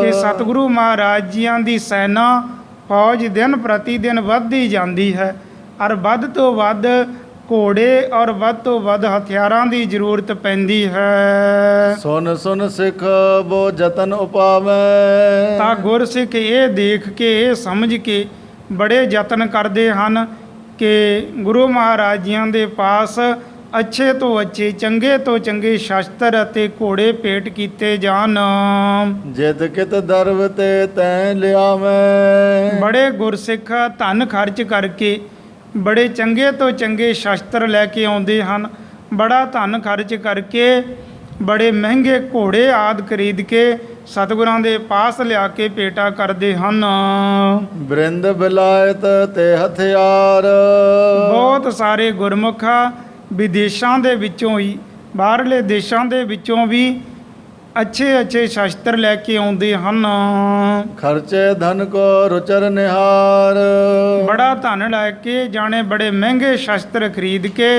ਕਿ ਸਤਿਗੁਰੂ ਮਹਾਰਾਜ ਜੀਆਂ ਦੀ ਸੈਨਾ ਫੌਜ ਦਿਨ ਪ੍ਰਤੀ ਦਿਨ ਵੱਧਦੀ ਜਾਂਦੀ ਹੈ ਔਰ ਵੱਧ ਤੋਂ ਵੱਧ ਘੋੜੇ ਔਰ ਵੱਧ ਤੋਂ ਵੱਧ ਹਥਿਆਰਾਂ ਦੀ ਜ਼ਰੂਰਤ ਪੈਂਦੀ ਹੈ। ਸੁਨ ਸੁਨ ਸਿੱਖ ਬੋ ਜਤਨ ਉਪਾਵੇ। ਤਾਂ ਗੁਰਸਿੱਖ ਇਹ ਦੇਖ ਕੇ ਇਹ ਸਮਝ ਕੇ ਬੜੇ ਯਤਨ ਕਰਦੇ ਹਨ ਕਿ ਗੁਰੂ ਮਹਾਰਾਜ ਜੀਆਂ ਦੇ ਪਾਸ ਅੱਛੇ ਤੋਂ ਅੱਛੇ ਚੰਗੇ ਤੋਂ ਚੰਗੇ ਸ਼ਸਤਰ ਅਤੇ ਘੋੜੇ ਭੇਟ ਕੀਤੇ ਜਾਣ। ਜਿਤ ਕਿਤ ਦਰਬ ਤੇ ਤੈਂ ਲਿਆਵੇਂ। ਬੜੇ ਗੁਰਸਿੱਖ ਧਨ ਖਰਚ ਕਰਕੇ ਬੜੇ ਚੰਗੇ ਤੋਂ ਚੰਗੇ ਸ਼ਸਤਰ ਲੈ ਕੇ ਆਉਂਦੇ ਹਨ। ਬੜਾ ਧਨ ਖਰਚ ਕਰਕੇ ਬੜੇ ਮਹਿੰਗੇ ਘੋੜੇ ਆਦਿ ਖਰੀਦ ਕੇ ਸਤਿਗੁਰਾਂ ਦੇ ਪਾਸ ਲਿਆ ਕੇ ਭੇਟਾ ਕਰਦੇ ਹਨ। ਬ੍ਰਿੰਦ ਬਿਲਾਇਤ ਤੇ ਹਥਿਆਰ। ਬਹੁਤ ਸਾਰੇ ਗੁਰਮੁਖ ਵਿਦੇਸ਼ਾਂ ਦੇ ਵਿੱਚੋਂ ਹੀ ਬਾਹਰਲੇ ਦੇਸ਼ਾਂ ਦੇ ਵਿੱਚੋਂ ਵੀ ਅੱਛੇ ਅੱਛੇ ਸ਼ਸਤਰ ਲੈ ਕੇ ਆਉਂਦੇ ਹਨ। ਖਰਚੇ ਧਨ ਕੋ ਰੁਚਰ ਨਿਹਾਰ। ਬੜਾ ਧਨ ਲੈ ਕੇ ਜਾਣੇ ਬੜੇ ਮਹਿੰਗੇ ਸ਼ਸਤਰ ਖਰੀਦ ਕੇ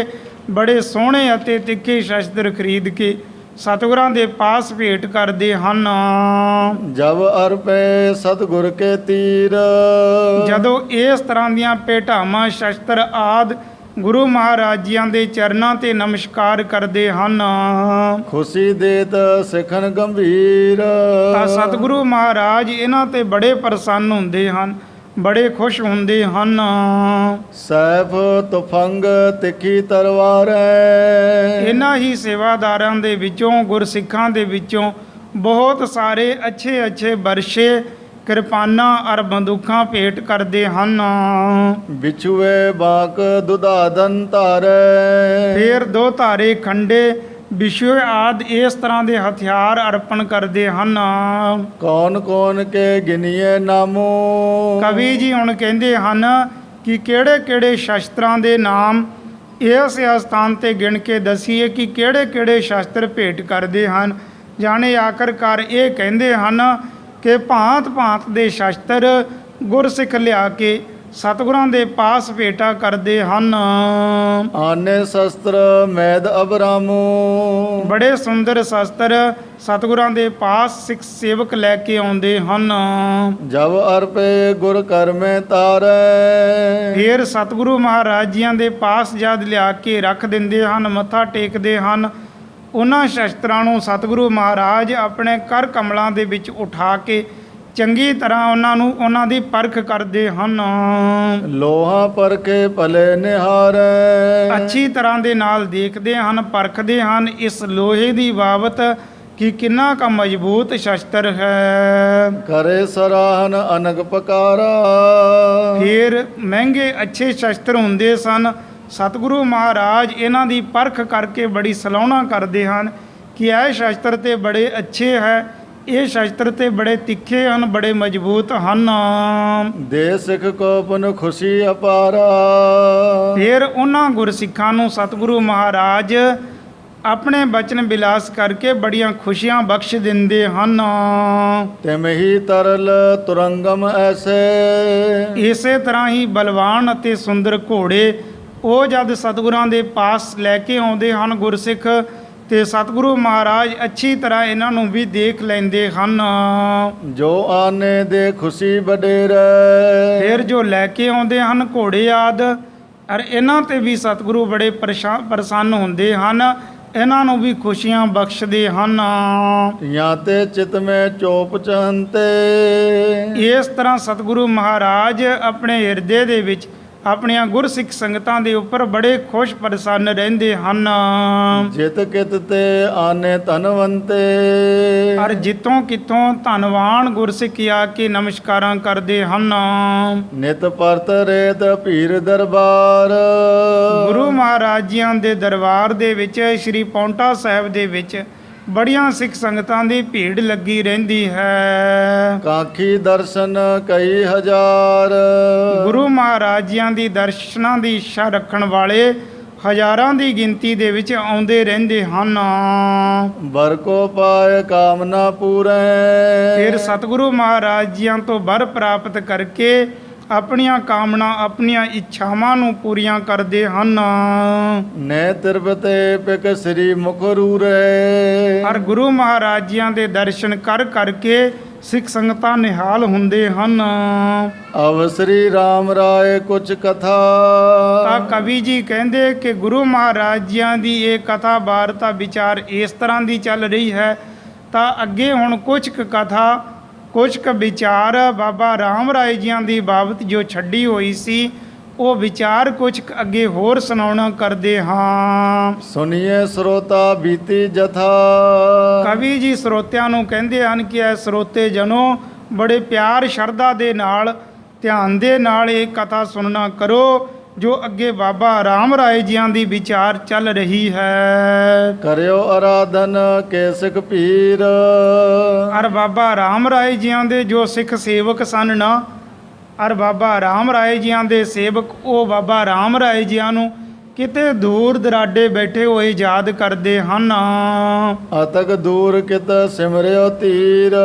ਬੜੇ ਸੋਹਣੇ ਅਤੇ ਤਿੱਖੇ ਸ਼ਸਤਰ ਖਰੀਦ ਕੇ ਸਤਿਗੁਰਾਂ ਦੇ ਪਾਸ ਭੇਟ ਕਰਦੇ ਹਨ। ਜਬ ਅਰਪੇ ਸਤਿਗੁਰ ਕੇ ਤੀਰ। ਜਦੋਂ ਇਸ ਤਰ੍ਹਾਂ ਦੀਆਂ ਭੇਟਾਵਾਂ ਸ਼ਸਤਰ ਆਦਿ ਗੁਰੂ ਮਹਾਰਾਜ ਜੀਆਂ ਦੇ ਚਰਨਾਂ ਤੇ ਨਮਸਕਾਰ ਕਰਦੇ ਹਨ ਖੁਸ਼ੀ ਦੇਤ ਸਿਖਨ ਗੰਭੀਰ। ਤਾਂ ਸਤਿਗੁਰੂ ਮਹਾਰਾਜ ਇਹਨਾਂ ਤੇ ਬੜੇ ਪ੍ਰਸੰਨ ਹੁੰਦੇ ਹਨ, ਬੜੇ ਖੁਸ਼ ਹੁੰਦੇ ਹਨ। ਸੈਫ ਤੁਫੰਗ ਤਿੱਖੀ ਤਲਵਾਰ ਹੈ। ਇਹਨਾਂ ਹੀ ਸੇਵਾਦਾਰਾਂ ਦੇ ਵਿੱਚੋਂ ਗੁਰਸਿੱਖਾਂ ਦੇ ਵਿੱਚੋਂ ਬਹੁਤ ਸਾਰੇ ਅੱਛੇ ਅੱਛੇ ਵਰਸ਼ੇ ਕਿਰਪਾਨਾਂ ਅਰ ਬੰਦੂਕਾਂ ਭੇਟ ਕਰਦੇ ਹਨ। ਵਿਛੂਏ ਬਾਕ ਦੁਧਾਦਨ ਧਾਰੇ। ਫੇਰ ਦੋ ਧਾਰੇ ਖੰਡੇ ਵਿਛੂਏ ਆਦਿ ਇਸ ਤਰ੍ਹਾਂ ਦੇ ਹਥਿਆਰ ਅਰਪਣ ਕਰਦੇ ਹਨ। ਕੌਣ ਕੌਣ ਕੇ ਗਿਨੀਏ ਨਾਮੋ। ਕਵੀ ਜੀ ਹੁਣ ਕਹਿੰਦੇ ਹਨ ਕਿ ਕਿਹੜੇ ਕਿਹੜੇ ਸ਼ਸਤਰਾਂ ਦੇ ਨਾਮ ਇਸ ਸਥਾਨ ਤੇ ਗਿਣ ਕੇ ਦਸੀਏ ਕਿ ਕਿਹੜੇ ਕਿਹੜੇ ਸ਼ਸਤਰ ਭੇਟ ਕਰਦੇ ਹਨ। ਜਾਣੇ ਆਖਰਕਾਰ ਇਹ ਕਹਿੰਦੇ ਹਨ ਕਿ ਭਾਂਤ ਭਾਂਤ ਦੇ ਸ਼ਸਤਰ ਗੁਰਸਿੱਖ ਲਿਆ ਕੇ ਸਤਿਗੁਰਾਂ ਦੇ ਪਾਸ ਭੇਟਾ ਕਰਦੇ ਹਨ। ਆਨੇ ਸ਼ਸਤਰ ਮੈਦ ਅਬਰਾਮੋ। ਬੜੇ ਸੁੰਦਰ ਸ਼ਸਤਰ ਸਤਿਗੁਰਾਂ ਦੇ ਪਾਸ ਸਿੱਖ ਸੇਵਕ ਲੈ ਕੇ ਆਉਂਦੇ ਹਨ। ਜਬ ਅਰਪੇ ਗੁਰ ਕਰਮੇ ਤਾਰੇ। ਫਿਰ ਸਤਿਗੁਰੂ ਮਹਾਰਾਜ ਜੀਆਂ ਦੇ ਪਾਸ ਜਦ ਲਿਆ ਕੇ ਰੱਖ ਦਿੰਦੇ ਹਨ, ਮੱਥਾ ਟੇਕਦੇ ਹਨ, ਉਹਨਾਂ ਸ਼ਸਤਰਾਂ ਨੂੰ ਸਤਿਗੁਰੂ ਮਹਾਰਾਜ ਆਪਣੇ ਕਰ ਕਮਲਾਂ ਦੇ ਵਿੱਚ ਉਠਾ ਕੇ ਚੰਗੀ ਤਰ੍ਹਾਂ ਉਹਨਾਂ ਦੀ ਪਰਖ ਕਰਦੇ ਹਨ। ਲੋਹਾ ਪਰਖੇ ਭਲੇ ਨਿਹਾਰੇ। ਅੱਛੀ ਤਰ੍ਹਾਂ ਦੇ ਨਾਲ ਦੇਖਦੇ ਹਨ, ਪਰਖਦੇ ਹਨ ਇਸ ਲੋਹੇ ਦੀ ਬਾਬਤ ਕਿ ਕਿੰਨਾ ਕੁ ਮਜ਼ਬੂਤ ਸ਼ਸਤਰ ਹੈ। ਕਰੇ ਸਰਾਹਨ ਅਨਕ ਪਕਾਰਾ। ਫਿਰ ਮਹਿੰਗੇ ਅੱਛੇ ਸ਼ਸਤਰ ਹੁੰਦੇ ਸਨ। ਸਤਿਗੁਰੂ ਮਹਾਰਾਜ ਇਹਨਾਂ ਦੀ ਪਰਖ ਕਰਕੇ ਬੜੀ ਸਲਾਹੁਣਾ ਕਰਦੇ ਹਨ ਕਿ ਇਹ ਸ਼ਸਤਰ ਤੇ ਬੜੇ ਅੱਛੇ ਹੈ, ਇਹ ਸ਼ਸਤਰ ਤੇ ਬੜੇ ਤਿੱਖੇ ਹਨ, ਬੜੇ ਮਜ਼ਬੂਤ ਹਨ। ਦੇ ਸਿੱਖ ਕੋ ਪੁਨ ਖੁਸ਼ੀ ਅਪਾਰਾ। ਫਿਰ ਉਹਨਾਂ ਗੁਰਸਿੱਖਾਂ ਨੂੰ ਸਤਿਗੁਰੂ ਮਹਾਰਾਜ ਆਪਣੇ ਬਚਨ ਬਿਲਾਸ ਕਰਕੇ ਬੜੀਆਂ ਖੁਸ਼ੀਆਂ ਬਖਸ਼ ਦਿੰਦੇ ਹਨ। ਤਿਮਹੀ ਤਰਲ ਤੁਰੰਗਮ ਐਸੇ। ਇਸੇ ਤਰ੍ਹਾਂ ਹੀ ਬਲਵਾਨ ਅਤੇ ਸੁੰਦਰ ਘੋੜੇ ਉਹ ਜਦ ਸਤਿਗੁਰਾਂ ਦੇ ਪਾਸ ਲੈ ਕੇ ਆਉਂਦੇ ਹਨ ਗੁਰਸਿੱਖ, ਤੇ ਸਤਿਗੁਰੂ ਮਹਾਰਾਜ ਅੱਛੀ ਤਰ੍ਹਾਂ ਇਹਨਾਂ ਨੂੰ ਵੀ ਦੇਖ ਲੈਂਦੇ ਹਨ। ਜੋ ਆਨੇ ਦੇ ਖੁਸ਼ੀ ਵਡੇਰੇ। ਫਿਰ ਜੋ ਲੈ ਕੇ ਆਉਂਦੇ ਹਨ ਘੋੜੇ ਆਦ, ਅਰ ਇਹਨਾਂ ਤੇ ਵੀ ਸਤਿਗੁਰੂ ਬੜੇ ਪ੍ਰਸੰਨ ਹੁੰਦੇ ਹਨ, ਇਹਨਾਂ ਨੂੰ ਵੀ ਖੁਸ਼ੀਆਂ ਬਖਸ਼ਦੇ ਹਨ। ਜਾਂ ਤੇ ਚਿਤ ਮੈਂ ਚੋਪ ਚਹੰਤੇ। ਇਸ ਤਰ੍ਹਾਂ ਸਤਿਗੁਰੂ ਮਹਾਰਾਜ ਆਪਣੇ ਹਿਰਦੇ ਦੇ ਵਿੱਚ ਆਪਣੀਆਂ ਗੁਰਸਿੱਖ ਸੰਗਤਾਂ ਦੇ ਉੱਪਰ ਬੜੇ ਖੁਸ਼ ਪ੍ਰਸੰਨ ਰਹਿੰਦੇ ਹਨ। ਜਿਤ ਕਿਤ ਤੇ ਆਨੇ ਧਨਵੰਤੇ। ਅਰ ਜਿੱਤੋਂ ਕਿਤੋਂ ਧਨਵਾਨ ਗੁਰਸਿੱਖ ਆ ਕੇ ਨਮਸਕਾਰਾਂ ਕਰਦੇ ਹਨ। ਨਿਤ ਪਰਤ ਰੇਤ ਭੀਰ ਦਰਬਾਰ। ਗੁਰੂ ਮਹਾਰਾਜ ਜੀਆਂ ਦੇ ਦਰਬਾਰ ਦੇ ਵਿੱਚ ਸ੍ਰੀ ਪੌਂਟਾ ਸਾਹਿਬ ਦੇ ਵਿੱਚ ਬੜੀਆਂ ਸਿੱਖ ਸੰਗਤਾਂ ਦੀ ਭੀੜ ਲੱਗੀ ਰਹਿੰਦੀ ਹੈ। ਕਾਖੀ ਦਰਸ਼ਨ ਕਈ ਹਜ਼ਾਰ। ਗੁਰੂ ਮਹਾਰਾਜ ਜੀਆਂ ਦੀ ਦਰਸ਼ਨਾਂ ਦੀ ਇੱਛਾ ਰੱਖਣ ਵਾਲੇ ਹਜ਼ਾਰਾਂ ਦੀ ਗਿਣਤੀ ਦੇ ਵਿੱਚ ਆਉਂਦੇ ਰਹਿੰਦੇ ਹਨ। ਬਰ ਕੋ ਪਾਏ ਕਾਮਨਾ ਪੂਰੇ। ਫਿਰ ਸਤਿਗੁਰੂ ਮਹਾਰਾਜ ਜੀਆਂ ਤੋਂ ਵਰ ਪ੍ਰਾਪਤ ਕਰਕੇ ਆਪਣੀਆਂ ਕਾਮਨਾ ਆਪਣੀਆਂ ਇੱਛਾਵਾਂ ਨੂੰ ਪੂਰੀਆਂ ਕਰਦੇ ਹਨ। ਨੇ ਤਿਰਬਤੇ ਪਿਕ ਸ੍ਰੀ ਮੁਖ ਰੂਰੇ। ਹਰ ਗੁਰੂ ਮਹਾਰਾਜ ਜੀਆਂ ਦੇ ਦਰਸ਼ਨ ਕਰ ਕਰਕੇ ਸਿੱਖ ਸੰਗਤਾਂ ਨਿਹਾਲ ਹੁੰਦੇ ਹਨ। ਅਵ ਸ੍ਰੀ ਰਾਮ ਰਾਏ ਕੁਛ ਕਥਾ। ਤਾਂ ਕਵੀ ਜੀ ਕਹਿੰਦੇ ਕਿ ਗੁਰੂ ਮਹਾਰਾਜ ਜੀਆਂ ਦੀ ਇਹ ਕਥਾ ਵਾਰਤਾ ਵਿਚਾਰ ਇਸ ਤਰ੍ਹਾਂ ਦੀ ਚੱਲ ਰਹੀ ਹੈ। ਤਾਂ ਅੱਗੇ ਹੁਣ ਕੁਝ ਕੁ ਕਥਾ ਕੁਝ ਕੁ ਵਿਚਾਰ ਬਾਬਾ ਰਾਮ ਰਾਏ ਜੀਆਂ ਦੀ ਬਾਬਤ ਜੋ ਛੱਡੀ ਹੋਈ ਸੀ ਉਹ ਵਿਚਾਰ ਕੁਝ ਅੱਗੇ ਹੋਰ ਸੁਣਾਉਣਾ ਕਰਦੇ ਹਾਂ। ਸੁਨੀਏ ਸਰੋਤਾ ਬੀਤੀ ਜਥਾ। ਕਵੀ ਜੀ ਸਰੋਤਿਆਂ ਨੂੰ ਕਹਿੰਦੇ ਹਨ ਕਿ ਇਹ ਸਰੋਤੇ ਜਨੋ ਬੜੇ ਪਿਆਰ ਸ਼ਰਧਾ ਦੇ ਨਾਲ ਧਿਆਨ ਦੇ ਨਾਲ ਇਹ ਕਥਾ ਸੁਣਨਾ ਕਰੋ ਜੋ ਅੱਗੇ ਬਾਬਾ ਰਾਮ ਰਾਏ ਜੀਆਂ ਦੀ ਵਿਚਾਰ ਚੱਲ ਰਹੀ ਹੈ। ਕਰਿਓ ਆਰਾਧਨ ਕੇ ਸਿੱਖ ਪੀਰ। ਅਰ ਬਾਬਾ ਰਾਮ ਰਾਏ ਜੀਆਂ ਦੇ ਜੋ ਸਿੱਖ ਸੇਵਕ ਸਨ ਨਾ, ਅਰ ਬਾਬਾ ਰਾਮ ਰਾਏ ਜੀਆਂ ਦੇ ਸੇਵਕ ਉਹ ਬਾਬਾ ਰਾਮ ਰਾਏ ਜੀਆਂ ਨੂੰ ਕਿਤੇ ਦੂਰ ਦਰਾਡੇ ਬੈਠੇ ਹੋਏ ਯਾਦ ਕਰਦੇ ਹਨ। ਅਤਕ ਦੂਰ ਕਿਤ ਸਿਮਰਿਓ ਧੀਰ।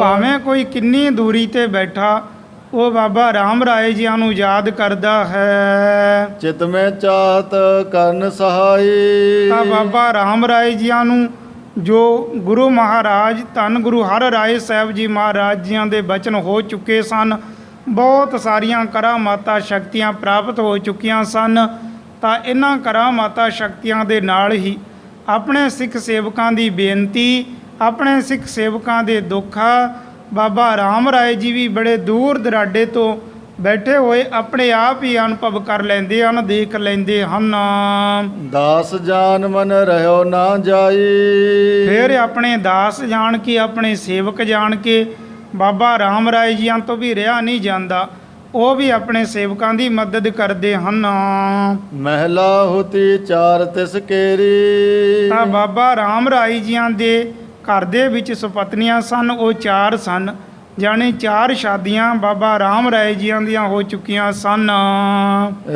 ਭਾਵੇਂ ਕੋਈ ਕਿੰਨੀ ਦੂਰੀ ਤੇ ਬੈਠਾ ਉਹ ਬਾਬਾ ਰਾਮ ਰਾਏ ਜੀਆਂ ਨੂੰ ਯਾਦ ਕਰਦਾ ਹੈ। ਚਿਤ ਮੈਂ ਚਾਹਤ ਕਰਨ ਸਹਾਈ। ਤਾਂ ਬਾਬਾ ਰਾਮ ਰਾਏ ਜੀਆਂ ਨੂੰ ਜੋ ਗੁਰੂ ਮਹਾਰਾਜ ਧੰਨ ਗੁਰੂ ਹਰ ਰਾਏ ਸਾਹਿਬ ਜੀ ਮਹਾਰਾਜ ਜੀਆਂ ਦੇ ਬਚਨ ਹੋ ਚੁੱਕੇ ਸਨ, ਬਹੁਤ ਸਾਰੀਆਂ ਕਰਾਮਾਤਾਂ ਸ਼ਕਤੀਆਂ ਪ੍ਰਾਪਤ ਹੋ ਚੁੱਕੀਆਂ ਸਨ। ਤਾਂ ਇਹਨਾਂ ਕਰਾਮਾਤਾਂ ਸ਼ਕਤੀਆਂ ਦੇ ਨਾਲ ਹੀ ਆਪਣੇ ਸਿੱਖ ਸੇਵਕਾਂ ਦੀ ਬੇਨਤੀ, ਆਪਣੇ ਸਿੱਖ ਸੇਵਕਾਂ ਦੇ ਦੁੱਖ ਬਾਬਾ ਰਾਮ ਰਾਏ ਜੀ ਵੀ ਬੜੇ ਦੂਰ ਦਰਾਡੇ ਤੋਂ ਬੈਠੇ ਹੋਏ ਆਪਣੇ ਆਪ ਹੀ ਅਨੁਭਵ ਕਰ ਲੈਂਦੇ ਹਨ, ਦੇਖ ਲੈਂਦੇ ਹਨ। ਦਾਸ ਜਾਨ ਮਨ ਰਹਿਓ ਨਾ ਜਾਈ। ਫਿਰ ਆਪਣੇ ਦਾਸ ਜਾਣ ਕੇ, ਆਪਣੇ ਸੇਵਕ ਜਾਣ ਕੇ ਬਾਬਾ ਰਾਮ ਰਾਏ ਜੀਆਂ ਤੋਂ ਵੀ ਰਿਹਾ ਨਹੀਂ ਜਾਂਦਾ, ਉਹ ਵੀ ਆਪਣੇ ਸੇਵਕਾਂ ਦੀ ਮਦਦ ਕਰਦੇ ਹਨ। ਮਹਿਲਾ ਹੋਤੀ ਚਾਰ ਤਿਸ ਕੇਰੀ। ਤਾਂ ਬਾਬਾ ਰਾਮ ਰਾਏ ਜੀਆਂ ਦੇ ਘਰ ਦੇ ਵਿੱਚ ਸੁਪਤਨੀਆਂ ਸਨ, ਉਹ 4 ਸਨ, ਜਾਣੀ 4 ਸ਼ਾਦੀਆਂ ਬਾਬਾ ਰਾਮ ਰਾਏ ਜੀਆਂ ਦੀਆਂ ਹੋ ਚੁੱਕੀਆਂ ਸਨ।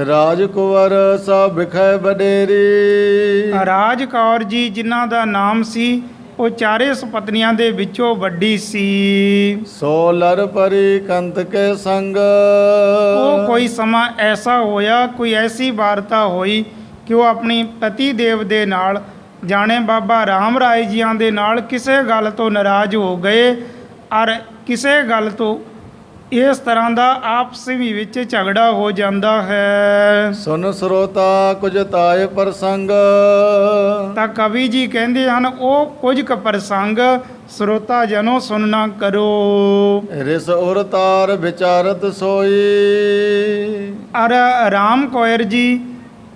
ਰਾਜ ਕੁਵਰ ਸਭ ਬਿਖੈ ਬਡੇਰੀ। ਰਾਜ ਕੌਰ ਜੀ ਜਿਨ੍ਹਾਂ ਦਾ ਨਾਮ ਸੀ, ਉਹ 4 ਸੁਪਤਨੀਆਂ ਦੇ ਵਿੱਚੋਂ ਵੱਡੀ ਸੀ। ਸੋ ਲਰ ਪਰੀ ਕੰਤ ਕੇ ਸੰਗ। ਉਹ ਕੋਈ ਸਮਾਂ ਐਸਾ ਹੋਇਆ, ਕੋਈ ਐਸੀ ਵਾਰਤਾ ਹੋਈ ਕਿ ਉਹ ਆਪਣੀ ਪਤੀ ਦੇਵ ਦੇ ਨਾਲ, ਜਾਣੇ ਬਾਬਾ ਰਾਮ ਰਾਏ ਜੀਆਂ ਦੇ ਨਾਲ ਕਿਸੇ ਗੱਲ ਤੋਂ ਨਾਰਾਜ਼ ਹੋ ਗਏ, ਔਰ ਕਿਸੇ ਗੱਲ ਤੋਂ ਇਸ ਤਰ੍ਹਾਂ ਦਾ ਆਪਸ ਵਿੱਚ ਝਗੜਾ ਹੋ ਜਾਂਦਾ ਹੈ। ਸੁਨ ਸਰੋਤਾ ਕੁਝ ਤਾਏ ਪ੍ਰਸੰਗ। ਤਾਂ ਕਵੀ ਜੀ ਕਹਿੰਦੇ ਹਨ ਉਹ ਕੁਝ ਕੁ ਪ੍ਰਸੰਗ ਸਰੋਤਾ ਜਨੋ ਸੁਣਨਾ ਕਰੋ। ਰਿਸ ਉਰ ਤਾਰ ਵਿਚਾਰਤ ਸੋਈ। ਔਰ ਰਾਮ ਕੌਰ ਜੀ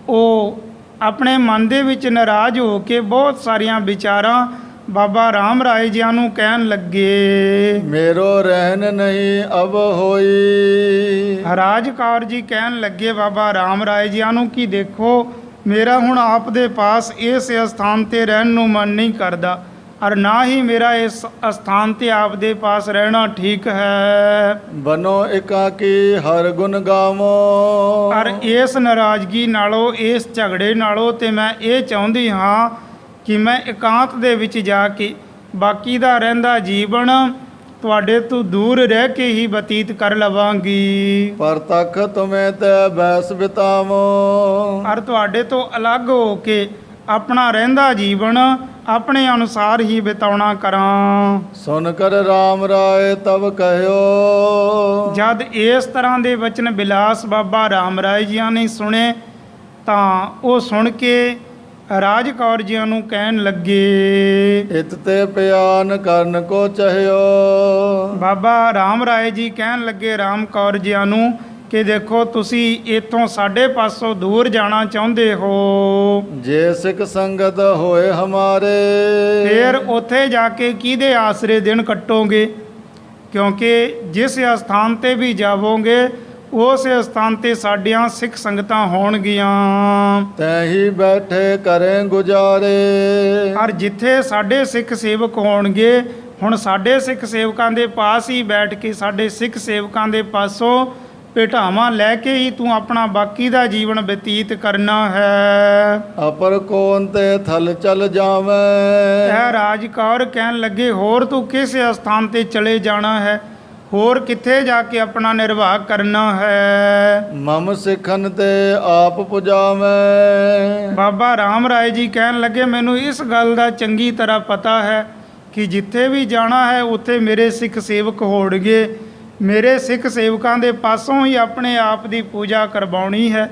ਉਹ ਆਪਣੇ ਮਨ ਦੇ ਵਿੱਚ ਨਾਰਾਜ਼ ਹੋ ਕੇ ਬਹੁਤ ਸਾਰੀਆਂ ਵਿਚਾਰਾਂ ਬਾਬਾ ਰਾਮ ਰਾਏ ਜੀਆਂ ਨੂੰ ਕਹਿਣ ਲੱਗੇ। ਮੇਰੋ ਰਹਿਨ ਨਹੀਂ ਅਬ ਹੋਈ। ਰਾਜ ਕੌਰ ਜੀ ਕਹਿਣ ਲੱਗੇ ਬਾਬਾ ਰਾਮ ਰਾਏ ਜੀਆਂ ਨੂੰ ਕਿ ਦੇਖੋ ਮੇਰਾ ਹੁਣ ਆਪ ਦੇ ਪਾਸ ਇਸ ਸਥਾਨ ਤੇ ਰਹਿਣ ਨੂੰ ਮਨ ਨਹੀਂ ਕਰਦਾ, ਔਰ ਨਾ ਹੀ ਮੇਰਾ ਇਸ ਸਥਾਨ ਤੇ ਆਪ ਦੇ ਪਾਸ ਰਹਿਣਾ ਠੀਕ ਹੈ। ਬਨੋ ਇਕਾਕੀ ਹਰ ਗੁਣ ਗਾਵੋ। ਔਰ ਇਸ ਨਾਰਾਜ਼ਗੀ ਨਾਲੋਂ, ਇਸ ਝਗੜੇ ਨਾਲੋਂ ਤੇ ਮੈਂ ਇਹ ਚਾਹੁੰਦੀ ਹਾਂ ਕਿ ਮੈਂ ਇਕਾਂਤ ਦੇ ਵਿੱਚ ਜਾ ਕੇ ਬਾਕੀ ਦਾ ਰਹਿੰਦਾ ਜੀਵਨ ਤੁਹਾਡੇ ਤੋਂ ਦੂਰ ਰਹਿ ਕੇ ਹੀ ਬਤੀਤ ਕਰ ਲਵਾਂਗੀ। ਪਰ ਤਖ ਤੁਮੇ ਤੇ ਬੈਸ ਬਿਤਾਵੋ। ਔਰ ਤੁਹਾਡੇ ਤੋਂ ਅਲੱਗ ਹੋ ਕੇ ਆਪਣਾ ਰਹਿੰਦਾ ਜੀਵਨ ਆਪਣੇ ਅਨੁਸਾਰ ਹੀ ਬਿਤਾਉਣਾ ਕਰਾਂ। ਸੁਨ ਕਰ ਰਾਮ ਰਾਏ ਤਬ ਕਹਿਓ। ਜਦ ਇਸ ਤਰ੍ਹਾਂ ਦੇ ਵਚਨ ਬਿਲਾਸ ਬਾਬਾ ਰਾਮ ਰਾਏ ਜੀਆਂ ਨੇ ਸੁਣੇ ਤਾਂ ਉਹ ਸੁਣ ਕੇ ਰਾਜ ਕੌਰ ਜੀਆਂ ਨੂੰ ਕਹਿਣ ਲੱਗੇ। ਇਤ ਤੇ ਪਿਆਨ ਕਰਨ ਕੋ ਚਾਹਿਓ। ਬਾਬਾ ਰਾਮ ਰਾਏ ਜੀ ਕਹਿਣ ਲੱਗੇ ਰਾਮ ਕੌਰ ਜੀਆਂ ਨੂੰ ਕਿ ਦੇਖੋ ਤੁਸੀਂ ਇੱਥੋਂ ਸਾਡੇ ਪਾਸੋਂ ਦੂਰ ਜਾਣਾ ਚਾਹੁੰਦੇ ਹੋ, ਜੇ ਸਿੱਖ ਸੰਗਤ ਹੋਏ ਹਮਾਰੇ। ਫਿਰ ਉੱਥੇ ਜਾ ਕੇ ਕਿਹਦੇ ਆਸਰੇ ਦਿਨ ਕੱਟੋਗੇ? ਕਿਉਂਕਿ ਜਿਸ ਸਥਾਨ ਤੇ ਵੀ ਜਾਵੋਗੇ ਉਸ ਸਥਾਨ ਤੇ ਸਾਡੀਆਂ ਸਿੱਖ ਸੰਗਤਾਂ ਹੋਣਗੀਆਂ। ਤੈ ਹੀ ਬੈਠੇ ਕਰੇ ਗੁਜ਼ਾਰੇ। ਔਰ ਜਿੱਥੇ ਸਾਡੇ ਸਿੱਖ ਸੇਵਕ ਹੋਣਗੇ, ਹੁਣ ਸਾਡੇ ਸਿੱਖ ਸੇਵਕਾਂ ਦੇ ਪਾਸ ਹੀ ਬੈਠ ਕੇ ਸਾਡੇ ਸਿੱਖ ਸੇਵਕਾਂ ਦੇ ਪਾਸੋਂ ਭੇਟਾਵਾਂ ਲੈ ਕੇ ਹੀ ਤੂੰ ਆਪਣਾ ਬਾਕੀ ਦਾ ਜੀਵਨ ਬਤੀਤ ਕਰਨਾ ਹੈ। ਅਪਰ ਕੋਨ ਤੇ ਥਲ ਚਲ ਜਾਵੇਂ। ਇਹ ਰਾਜ ਕੌਰ ਕਹਿਣ ਲੱਗੇ ਹੋਰ ਤੂੰ ਕਿਸ ਸਥਾਨ ਤੇ ਚਲੇ ਜਾਣਾ ਹੈ, ਹੋਰ ਕਿੱਥੇ ਜਾ ਕੇ ਆਪਣਾ ਨਿਰਵਾਹ ਕਰਨਾ ਹੈ। ਮਮ ਸਿੱਖਨ ਤੇ ਆਪ ਪੁਜਾਵੇਂ। ਬਾਬਾ ਰਾਮ ਰਾਏ ਜੀ ਕਹਿਣ ਲੱਗੇ ਮੈਨੂੰ ਇਸ ਗੱਲ ਦਾ ਚੰਗੀ ਤਰ੍ਹਾਂ ਪਤਾ ਹੈ ਕਿ ਜਿੱਥੇ ਵੀ ਜਾਣਾ ਹੈ ਉੱਥੇ ਮੇਰੇ ਸਿੱਖ ਸੇਵਕ ਹੋਣਗੇ, ਮੇਰੇ ਸਿੱਖ ਸੇਵਕਾਂ ਦੇ ਪਾਸੋਂ ਹੀ ਆਪਣੇ ਆਪ ਦੀ ਪੂਜਾ ਕਰਵਾਉਣੀ ਹੈ,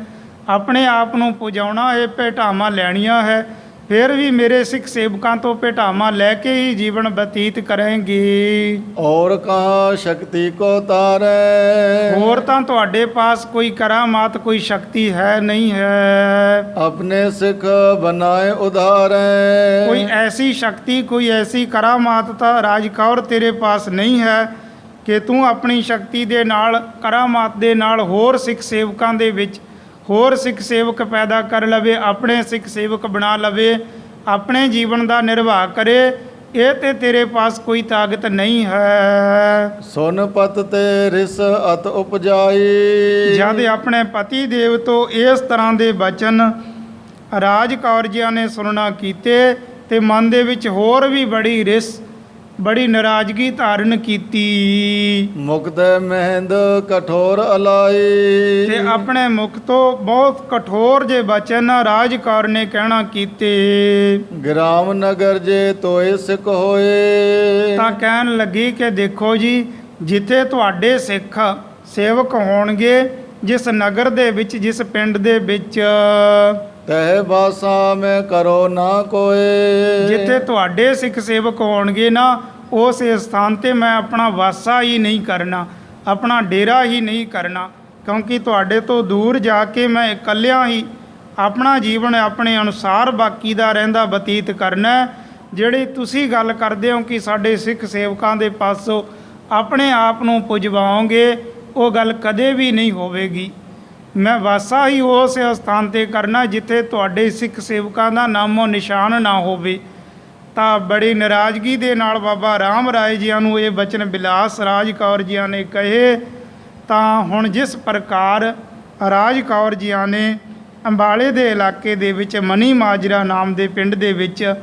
ਆਪਣੇ ਆਪ ਨੂੰ ਪੁਜਾਉਣਾ ਹੈ, ਭੇਟਾਵਾਂ ਲੈਣੀਆਂ ਹੈ। ਫਿਰ ਵੀ ਮੇਰੇ ਸਿੱਖ ਸੇਵਕਾਂ ਤੋਂ ਭੇਟਾਵਾਂ ਲੈ ਕੇ ਹੀ ਜੀਵਨ ਬਤੀਤ ਕਰਾਂਗੇ। और कहाँ शक्ति को तारे, ਹੋਰ ਤਾਂ ਤੁਹਾਡੇ ਪਾਸ ਕੋਈ ਕਰਾਮਾਤ ਕੋਈ ਸ਼ਕਤੀ ਹੈ ਨਹੀਂ ਹੈ। अपने सिख बनाए उधारे, ਕੋਈ ਐਸੀ ਸ਼ਕਤੀ ਕੋਈ ਐਸੀ ਕਰਾਮਾਤ ਤਾਂ ਰਾਜ ਕੌਰ ਤੇਰੇ ਪਾਸ ਨਹੀਂ ਹੈ ਕਿ ਤੂੰ ਆਪਣੀ ਸ਼ਕਤੀ ਦੇ ਨਾਲ ਕਰਾਮਾਤ ਦੇ ਨਾਲ ਹੋਰ ਸਿੱਖ ਸੇਵਕਾਂ ਦੇ ਵਿੱਚ ਹੋਰ ਸਿੱਖ ਸੇਵਕ ਪੈਦਾ ਕਰ ਲਵੇ, ਆਪਣੇ ਸਿੱਖ ਸੇਵਕ ਬਣਾ ਲਵੇ, ਆਪਣੇ ਜੀਵਨ ਦਾ ਨਿਰਵਾਹ ਕਰੇ। ਇਹ ਤੇ ਤੇਰੇ ਪਾਸ ਕੋਈ ਤਾਕਤ ਨਹੀਂ ਹੈ। सुन पत ते रिस अत उपजाई, ਜਦ ਆਪਣੇ ਪਤੀ ਦੇਵ ਤੋਂ ਇਸ ਤਰ੍ਹਾਂ ਦੇ ਬਚਨ ਰਾਜ ਕੌਰ ਜੀਆਂ ਨੇ ਸੁਣਨਾ ਕੀਤੇ ਤੇ ਮਨ ਦੇ ਵਿੱਚ ਹੋਰ ਵੀ ਬੜੀ ਰਿਸ ਬੜੀ ਨਾਰਾਜ਼ਗੀ ਧਾਰਨ ਕੀਤੀ मुक्त महंद कठोर अलाई, ਤੇ ਆਪਣੇ ਮੁਖ ਤੋਂ ਬਹੁਤ ਕਠੋਰ ਜੇ ਬਚਨ ਰਾਜ ਕੌਰ ਨੇ ਕਹਿਣਾ ਕੀਤੇ। ग्राम नगर जे तोय सिख होए, ਤਾਂ ਕਹਿਣ ਲੱਗੀ ਕਿ ਦੇਖੋ ਜੀ, ਜਿੱਥੇ ਤੁਹਾਡੇ ਸਿੱਖ ਸੇਵਕ ਹੋਣਗੇ, ਜਿਸ ਨਗਰ ਦੇ ਵਿੱਚ ਜਿਸ ਪਿੰਡ ਦੇ ਵਿੱਚ तह बासा में करो ना कोई, ਜਿੱਥੇ ਤੁਹਾਡੇ ਸਿੱਖ ਸੇਵਕ ਹੋਣਗੇ ਨਾ, ਉਸ ਸਥਾਨ ਤੇ ਮੈਂ ਆਪਣਾ ਵਾਸਾ ਹੀ ਨਹੀਂ ਕਰਨਾ, ਆਪਣਾ ਡੇਰਾ ਹੀ ਨਹੀਂ ਕਰਨਾ, ਕਿਉਂਕਿ ਤੁਹਾਡੇ ਤੋਂ ਦੂਰ ਜਾ ਕੇ ਮੈਂ ਇਕੱਲਿਆਂ ਹੀ ਆਪਣਾ ਜੀਵਨ ਆਪਣੇ ਅਨੁਸਾਰ ਬਾਕੀ ਦਾ ਰਹਿੰਦਾ ਬਤੀਤ ਕਰਨਾ ਹੈ। ਜਿਹੜੀ ਤੁਸੀਂ ਗੱਲ ਕਰਦੇ ਹੋ ਕਿ ਸਾਡੇ ਸਿੱਖ ਸੇਵਕਾਂ ਦੇ ਪਾਸੋਂ ਆਪਣੇ ਆਪ ਨੂੰ ਪੁਜਵਾਓਗੇ, ਉਹ ਗੱਲ ਕਦੇ ਵੀ ਨਹੀਂ ਹੋਵੇਗੀ। ਮੈਂ ਵਾਸਾ ਹੀ ਉਸ ਸਥਾਨ ਤੇ ਕਰਨਾ ਜਿੱਥੇ ਤੁਹਾਡੇ ਸਿੱਖ ਸੇਵਕਾਂ ਦਾ ਨਾਮੋ ਨਿਸ਼ਾਨ ਨਾ ਹੋਵੇ। ਤਾਂ ਬੜੀ ਨਾਰਾਜ਼ਗੀ ਦੇ ਨਾਲ ਬਾਬਾ ਰਾਮ ਰਾਏ ਜੀਆਂ ਨੂੰ ਇਹ ਬਚਨ ਬਿਲਾਸ ਰਾਜ ਕੌਰ ਜੀਆਂ ਨੇ ਕਹੇ। ਤਾਂ ਹੁਣ ਜਿਸ ਪ੍ਰਕਾਰ ਰਾਜ ਕੌਰ ਜੀਆਂ ਨੇ ਅੰਬਾਲੇ ਦੇ ਇਲਾਕੇ ਦੇ ਵਿੱਚ ਮਨੀ ਮਾਜਰਾ ਨਾਮ ਦੇ ਪਿੰਡ ਦੇ ਵਿੱਚ,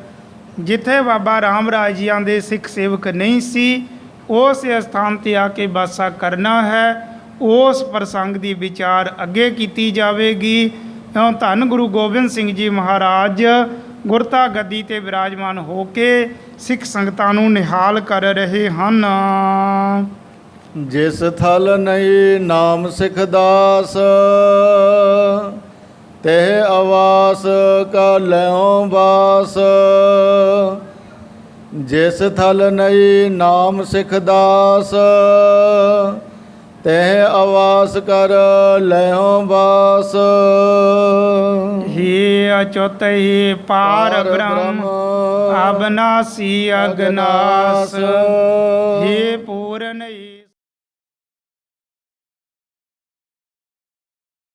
ਜਿੱਥੇ ਬਾਬਾ ਰਾਮ ਰਾਏ ਜੀਆਂ ਦੇ ਸਿੱਖ ਸੇਵਕ ਨਹੀਂ ਸੀ, ਉਸ ਸਥਾਨ ਤੇ ਆ ਕੇ ਵਾਸਾ ਕਰਨਾ ਹੈ। ਉਸ ਪ੍ਰਸੰਗ ਦੀ ਵਿਚਾਰ ਅੱਗੇ ਕੀਤੀ ਜਾਵੇਗੀ। ਇਉਂ ਧੰਨ ਗੁਰੂ ਗੋਬਿੰਦ ਸਿੰਘ ਜੀ ਮਹਾਰਾਜ ਗੁਰਤਾ ਗੱਦੀ ਤੇ ਵਿਰਾਜਮਾਨ ਹੋ ਕੇ ਸਿੱਖ ਸੰਗਤਾਂ ਨੂੰ ਨਿਹਾਲ ਕਰ ਰਹੇ ਹਨ। जिस थल नहीं नाम सिख दास, तेह आवास का ल्यों बास। जिस थल नहीं नाम सिख दास, तेह आवास कर ल्यों बास। हे अच्युत हे पार ब्रह्म अबनासी अगनास, हे पूर्ण